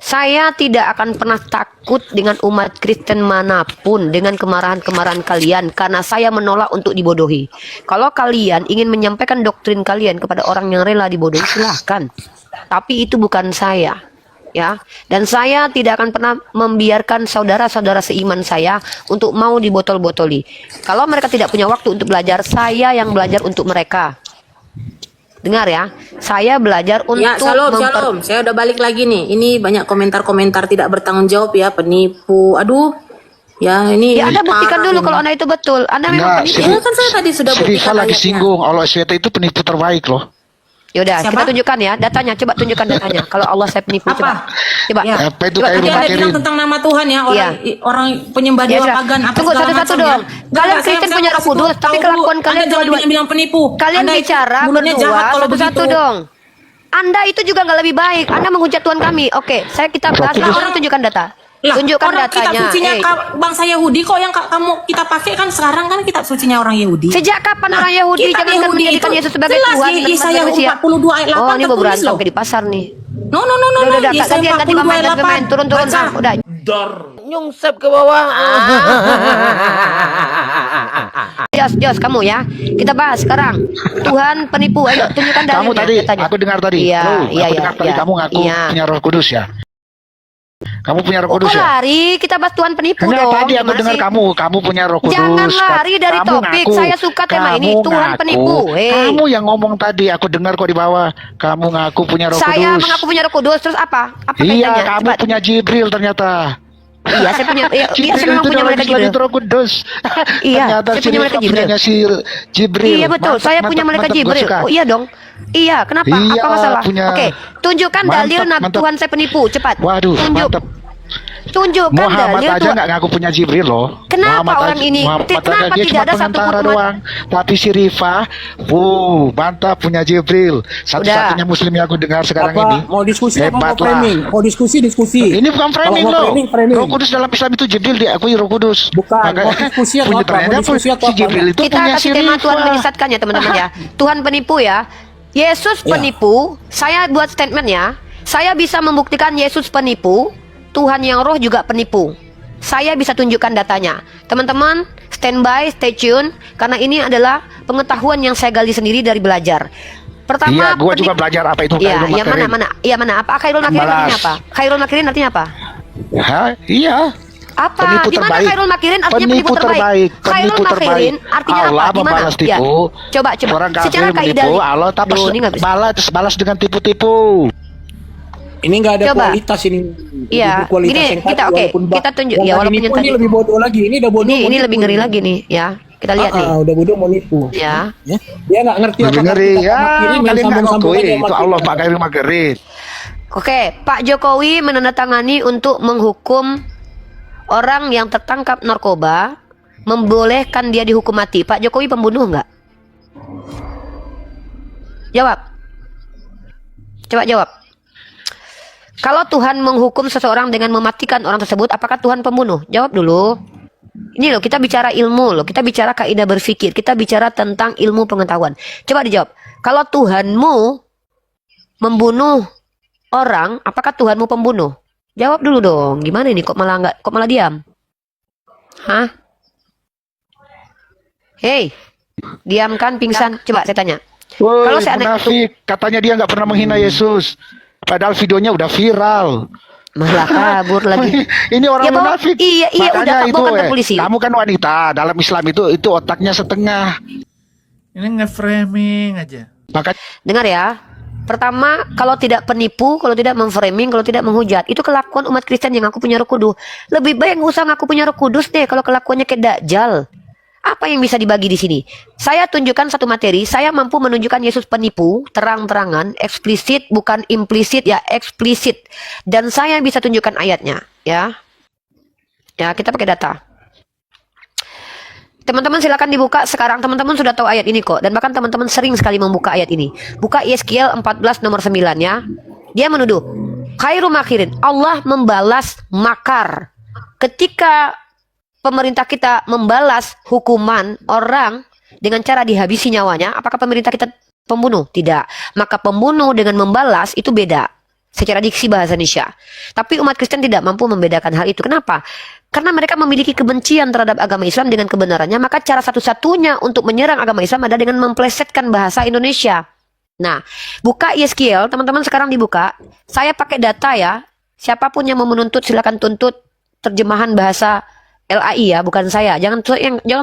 A: Saya tidak akan pernah takut dengan umat Kristen manapun dengan kemarahan-kemarahan kalian karena saya menolak untuk dibodohi. Kalau kalian ingin menyampaikan doktrin kalian kepada orang yang rela dibodohi, silahkan. Tapi itu bukan saya. Ya, dan saya tidak akan pernah membiarkan saudara-saudara seiman saya untuk mau dibotol-botoli. Kalau mereka tidak punya waktu untuk belajar, saya yang belajar untuk mereka. Dengar ya, saya belajar untuk
B: Ya, Shalom. Saya udah balik lagi nih. Ini banyak komentar-komentar tidak bertanggung jawab ya, penipu. Aduh. Ya, ini
A: ya, Anda buktikan dulu kalau Anda itu betul. Anda memang penipu.
B: Ya, kan saya tadi sudah buktikan.
J: lagi singgung, Allah SWT itu penipu terbaik loh.
A: Yaudah, kita tunjukkan ya datanya. Coba tunjukkan datanya. Kalau Allah saya penipu, coba.
B: Ya.
J: Apa itu
B: Tadi Anda bilang tentang nama Tuhan ya, orang penyembah dewa pagan apa
A: Tunggu satu-satu dong. Kalian Kristen punya Roh Kudus, tapi kelakuan kalian dua-dua.
B: bilang penipu.
A: Kalian bicara berdua satu-satu dong. Anda itu juga nggak lebih baik. Anda menghujat Tuhan kami. Oke, kita bahas orang tunjukkan data. Tunjukkan
B: orang
A: datanya.
B: Kitab sucinya bangsa Yahudi kok yang kita pakai kan sekarang kan kitab sucinya orang Yahudi.
A: Sejak kapan orang Yahudi jangan menjadikan Yesus sebagai Tuhan?
B: Yesaya 42 ayat 8
A: Oh, ini mau berantem di pasar nih. Udah,
B: Ya, saya
A: ganti pemain,
B: 42,8.
A: turun,
B: Baca.
A: udah.
C: Dor.
D: Nyungsep ke bawah.
A: Jos, kamu ya. Kita bahas sekarang. Tuhan penipu. Ayo tunjukkan dalilnya.
J: Kamu tadi,
A: katanya.
J: aku dengar tadi.
A: Iya,
J: Bro,
A: iya,
J: aku
A: iya,
J: dengar tadi
A: iya.
J: kamu ngaku
A: Iya.
J: punya Roh Kudus ya. Kamu punya Roh Kudus
A: Kok
J: ya.
A: lari? Kita bahas Tuhan penipu
J: Enggak,
A: dong.
J: tadi aku
A: Gimana
J: dengar
A: sih?
J: kamu punya Roh Kudus.
A: Jangan lari dari
J: Kamu
A: topik. Saya suka tema ini.
J: kamu
A: Tuhan penipu.
J: Kamu yang ngomong tadi, aku dengar kok di bawah. Kamu ngaku punya Roh
A: Saya
J: Kudus.
A: mengaku punya Roh Kudus. Terus apa? Apa
J: Iya,
A: kaitannya?
J: kamu
A: Cepat.
J: punya Jibril ternyata.
A: Iya, saya punya. Iya, saya memang
J: itu
A: punya
J: dalam
A: malaikat
J: Islam
A: Jibril.
J: itu Roh Kudus.
A: Iya,
J: Ternyata
A: saya
J: si
A: punya malaikat
J: Rifka
A: Jibril.
J: punyanya si Jibril.
A: Iya betul,
J: Mantap,
A: saya punya
J: mantap,
A: malaikat
J: mantap, gua
A: Jibril.
J: suka.
A: Oh iya dong. Iya, kenapa?
J: Iya,
A: Apa masalah?
J: punya-
A: Oke, tunjukkan
J: Mantap,
A: dalil
J: mantap.
A: Tuhan saya penipu, cepat.
J: Waduh,
A: Tunjuk.
J: mantap.
A: Tunjukkan
J: Muhammad
A: dalil
J: aja
A: Tuhan.
J: nggak ngaku punya Jibril loh.
A: Kenapa
J: Muhammad
A: orang ini?
J: Muhammad
A: Kenapa
J: aja dia
A: tidak
J: cuma
A: ada satu
J: pengantara
A: umat?
J: doang. Tapi si Rifa, mantap punya Jibril. Satu-satunya Muslim yang aku dengar sekarang ini.
G: Mau diskusi apa mau
J: Hebat lah.
G: framing? Mau diskusi.
J: Ini bukan framing
G: Kalau mau
J: loh.
G: framing.
J: Roh Kudus dalam Islam itu Jibril diakui Roh Kudus.
G: Bukan, mau diskusi atau
J: punya
G: apa?
J: ternyata
G: Mau diskusi atau
J: si
G: apa?
J: Jibril itu
A: Kita
J: punya si
A: kasih tema Tuhan
J: Rifa.
A: menyesatkan ya teman-teman ya. Tuhan penipu ya. Yesus
G: Ya.
A: penipu. Saya buat statement ya. Saya bisa membuktikan Yesus penipu. Tuhan yang roh juga penipu. Saya bisa tunjukkan datanya. Teman-teman, standby, stay tune. Karena ini adalah pengetahuan yang saya gali sendiri dari belajar. Pertama,
J: Iya, gua juga belajar apa itu
A: Iya,
J: Khairul
A: yang
J: Makirin.
A: mana? Iya mana? Apa Khairul Makirin
J: Balas.
A: artinya apa? Khairul Makirin artinya apa?
J: Hah? Iya.
A: Apa?
J: Penipu
A: Di mana
J: terbaik.
A: Khairul Makirin artinya penipu
J: Penipu
A: terbaik?
J: terbaik.
A: Khairul
J: Penipu
A: Makirin
J: terbaik.
A: artinya
J: Allah
A: apa? Di mana?
J: membalas
A: Ya.
J: tipu.
A: Coba.
J: Orang kafir
A: Secara kaidah.
J: menipu, Allah tak
A: Duh, ini nggak bisa.
J: balas dengan tipu-tipu.
G: Ini nggak ada
A: Coba.
G: kualitas ini.
A: Iya,
G: Kualitas
A: gini,
G: yang
A: kita
G: tadi,
A: oke,
G: walaupun
A: kita tunjuk
G: yang
A: ya
G: tadi
A: walaupun
G: nipu
A: yang tadi
G: ini lebih bodoh lagi. Ini udah bodoh.
A: ini
G: mau
A: lebih
G: nipu
A: ngeri
G: ini.
A: lagi nih ya. Kita lihat nih.
G: Udah bodoh mau nipu.
A: Ya.
G: Ya. Dia nggak ngerti
J: Lebih
G: apa
J: ngeri
G: kata
J: ya,
G: Makirin, main
J: kalian nggak
G: sambung-sambungan
J: ngakui
G: yang
J: itu
G: Makirin.
J: Allah Pak Khairul Makirin.
A: Oke, Pak Jokowi menandatangani untuk menghukum orang yang tertangkap narkoba, membolehkan dia dihukum mati. Pak Jokowi pembunuh nggak? Jawab. Coba jawab. Kalau Tuhan menghukum seseorang dengan mematikan orang tersebut, apakah Tuhan pembunuh? Jawab dulu. Ini loh, kita bicara ilmu loh, kita bicara kaidah berpikir, kita bicara tentang ilmu pengetahuan. Coba dijawab. Kalau Tuhanmu membunuh orang, apakah Tuhanmu pembunuh? Jawab dulu dong. Gimana ini? Kok malah diam? Hah? Hei, diam kan pingsan? Coba saya tanya.
J: Woi,
A: Kalau saya
J: munafik, katanya dia nggak pernah menghina Yesus. Padahal videonya udah viral.
A: malah kabur lagi.
J: Ini orang
A: Ya, bahwa-
J: munafik.
A: iya,
J: Makanya
A: udah,
J: itu,
A: bawa kantor polisi.
J: kamu kan wanita. Dalam Islam itu otaknya setengah.
C: Ini nge-framing aja.
J: Maka
A: Dengar ya. Pertama, kalau tidak penipu, kalau tidak memframing, kalau tidak menghujat, itu kelakuan umat Kristen yang aku punya Roh Kudus. Lebih baik nggak usah ngaku punya Roh Kudus deh kalau kelakuannya kayak Dajjal. Apa yang bisa dibagi di sini? Saya tunjukkan satu materi, saya mampu menunjukkan Yesus penipu, terang-terangan, eksplisit, bukan implisit ya, eksplisit. Dan saya bisa tunjukkan ayatnya, ya. Ya, kita pakai data. Teman-teman silakan dibuka sekarang. Teman-teman sudah tahu ayat ini kok. Dan bahkan teman-teman sering sekali membuka ayat ini. Buka Yeskiel 14 nomor 9 ya. Dia menuduh. Khairul Makirin. Allah membalas makar. Ketika pemerintah kita membalas hukuman orang dengan cara dihabisi nyawanya. Apakah pemerintah kita pembunuh? Tidak. Maka pembunuh dengan membalas itu beda. Secara diksi bahasa Indonesia. Tapi umat Kristen tidak mampu membedakan hal itu. Kenapa? Karena mereka memiliki kebencian terhadap agama Islam dengan kebenarannya, maka cara satu-satunya untuk menyerang agama Islam adalah dengan memplesetkan bahasa Indonesia. Nah, buka Yeskiel, teman-teman sekarang dibuka. Saya pakai data ya. Siapapun yang mau menuntut silakan tuntut terjemahan bahasa LAI ya, bukan saya. Jangan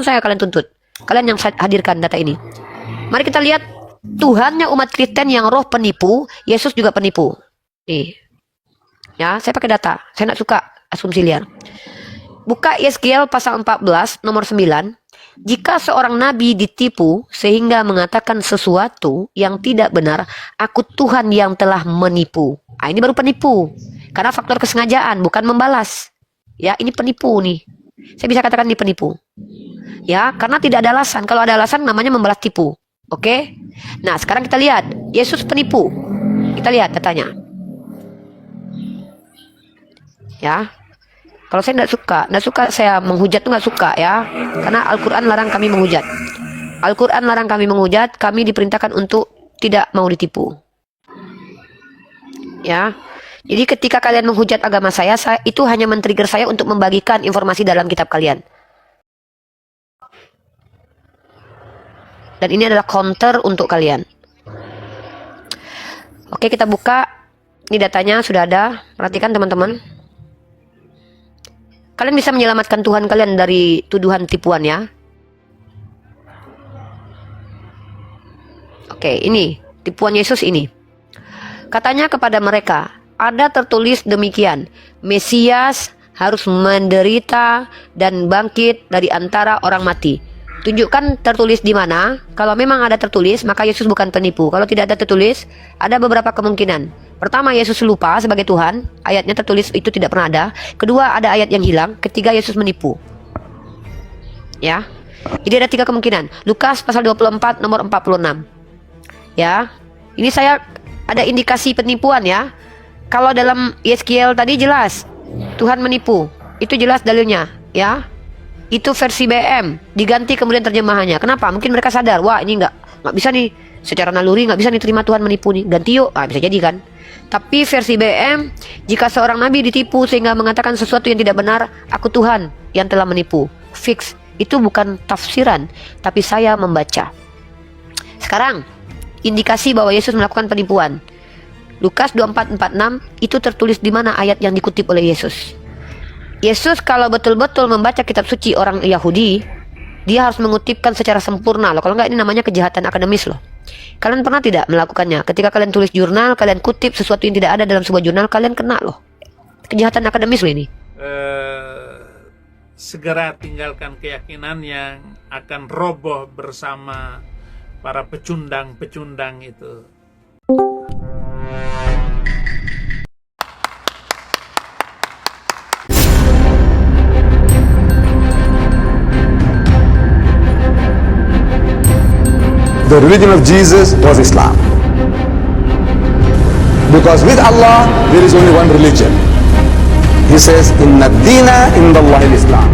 A: saya kalian tuntut. Kalian yang hadirkan data ini. Mari kita lihat Tuhannya umat Kristen yang roh penipu, Yesus juga penipu. Nih. Ya, saya pakai data. Saya tidak suka asumsi liar. Buka Yeskiel pasal 14 nomor 9. Jika seorang nabi ditipu sehingga mengatakan sesuatu yang tidak benar, aku Tuhan yang telah menipu. Ah, ini baru penipu. Karena faktor kesengajaan bukan membalas. Ya, ini penipu nih. Saya bisa katakan ini penipu. Ya, karena tidak ada alasan. Kalau ada alasan namanya membalas tipu. Oke? Nah, sekarang kita lihat Yesus penipu. Kita lihat datanya. Ya. Kalau saya nggak suka saya menghujat tuh nggak suka ya, karena Al-Quran larang kami menghujat. Al-Quran larang kami menghujat, kami diperintahkan untuk tidak mau ditipu. Ya. Jadi ketika kalian menghujat agama saya itu hanya men-trigger saya untuk membagikan informasi dalam kitab kalian. Dan ini adalah counter untuk kalian. Oke, kita buka. Ini datanya sudah ada. Perhatikan teman-teman. Kalian bisa menyelamatkan Tuhan kalian dari tuduhan tipuan ya. Oke, ini tipuan Yesus ini. Katanya kepada mereka, ada tertulis demikian, Mesias harus menderita dan bangkit dari antara orang mati. Tunjukkan tertulis di mana. Kalau memang ada tertulis, maka Yesus bukan penipu. Kalau tidak ada tertulis, ada beberapa kemungkinan. Pertama, Yesus lupa sebagai Tuhan. Ayatnya tertulis itu tidak pernah ada. Kedua, ada ayat yang hilang. Ketiga, Yesus menipu. Ya. Jadi ada 3 kemungkinan. Lukas pasal 24 nomor 46. Ya. Ini saya ada indikasi penipuan ya. Kalau dalam Yeskiel tadi jelas Tuhan menipu. Itu jelas dalilnya, ya. Itu versi BM, diganti kemudian terjemahannya. Kenapa? Mungkin mereka sadar, wah ini nggak bisa nih secara naluri, nggak bisa nih terima Tuhan menipu nih. Ganti yuk, bisa jadi kan. Tapi versi BM, jika seorang nabi ditipu sehingga mengatakan sesuatu yang tidak benar, aku Tuhan yang telah menipu. Fix. Itu bukan tafsiran, tapi saya membaca. Sekarang, indikasi bahwa Yesus melakukan penipuan. Lukas 24:46 itu tertulis di mana ayat yang dikutip oleh Yesus. Yesus kalau betul-betul membaca kitab suci orang Yahudi, dia harus mengutipkan secara sempurna loh. Kalau enggak ini namanya kejahatan akademis loh. Kalian pernah tidak melakukannya? Ketika kalian tulis jurnal, kalian kutip sesuatu yang tidak ada dalam sebuah jurnal, kalian kena loh. Kejahatan akademis loh ini.
C: Segera tinggalkan keyakinan yang akan roboh bersama para pecundang-pecundang itu.
K: The religion of Jesus was Islam. Because with Allah, there is only one religion. He says, Inna dina indallahi al-Islam.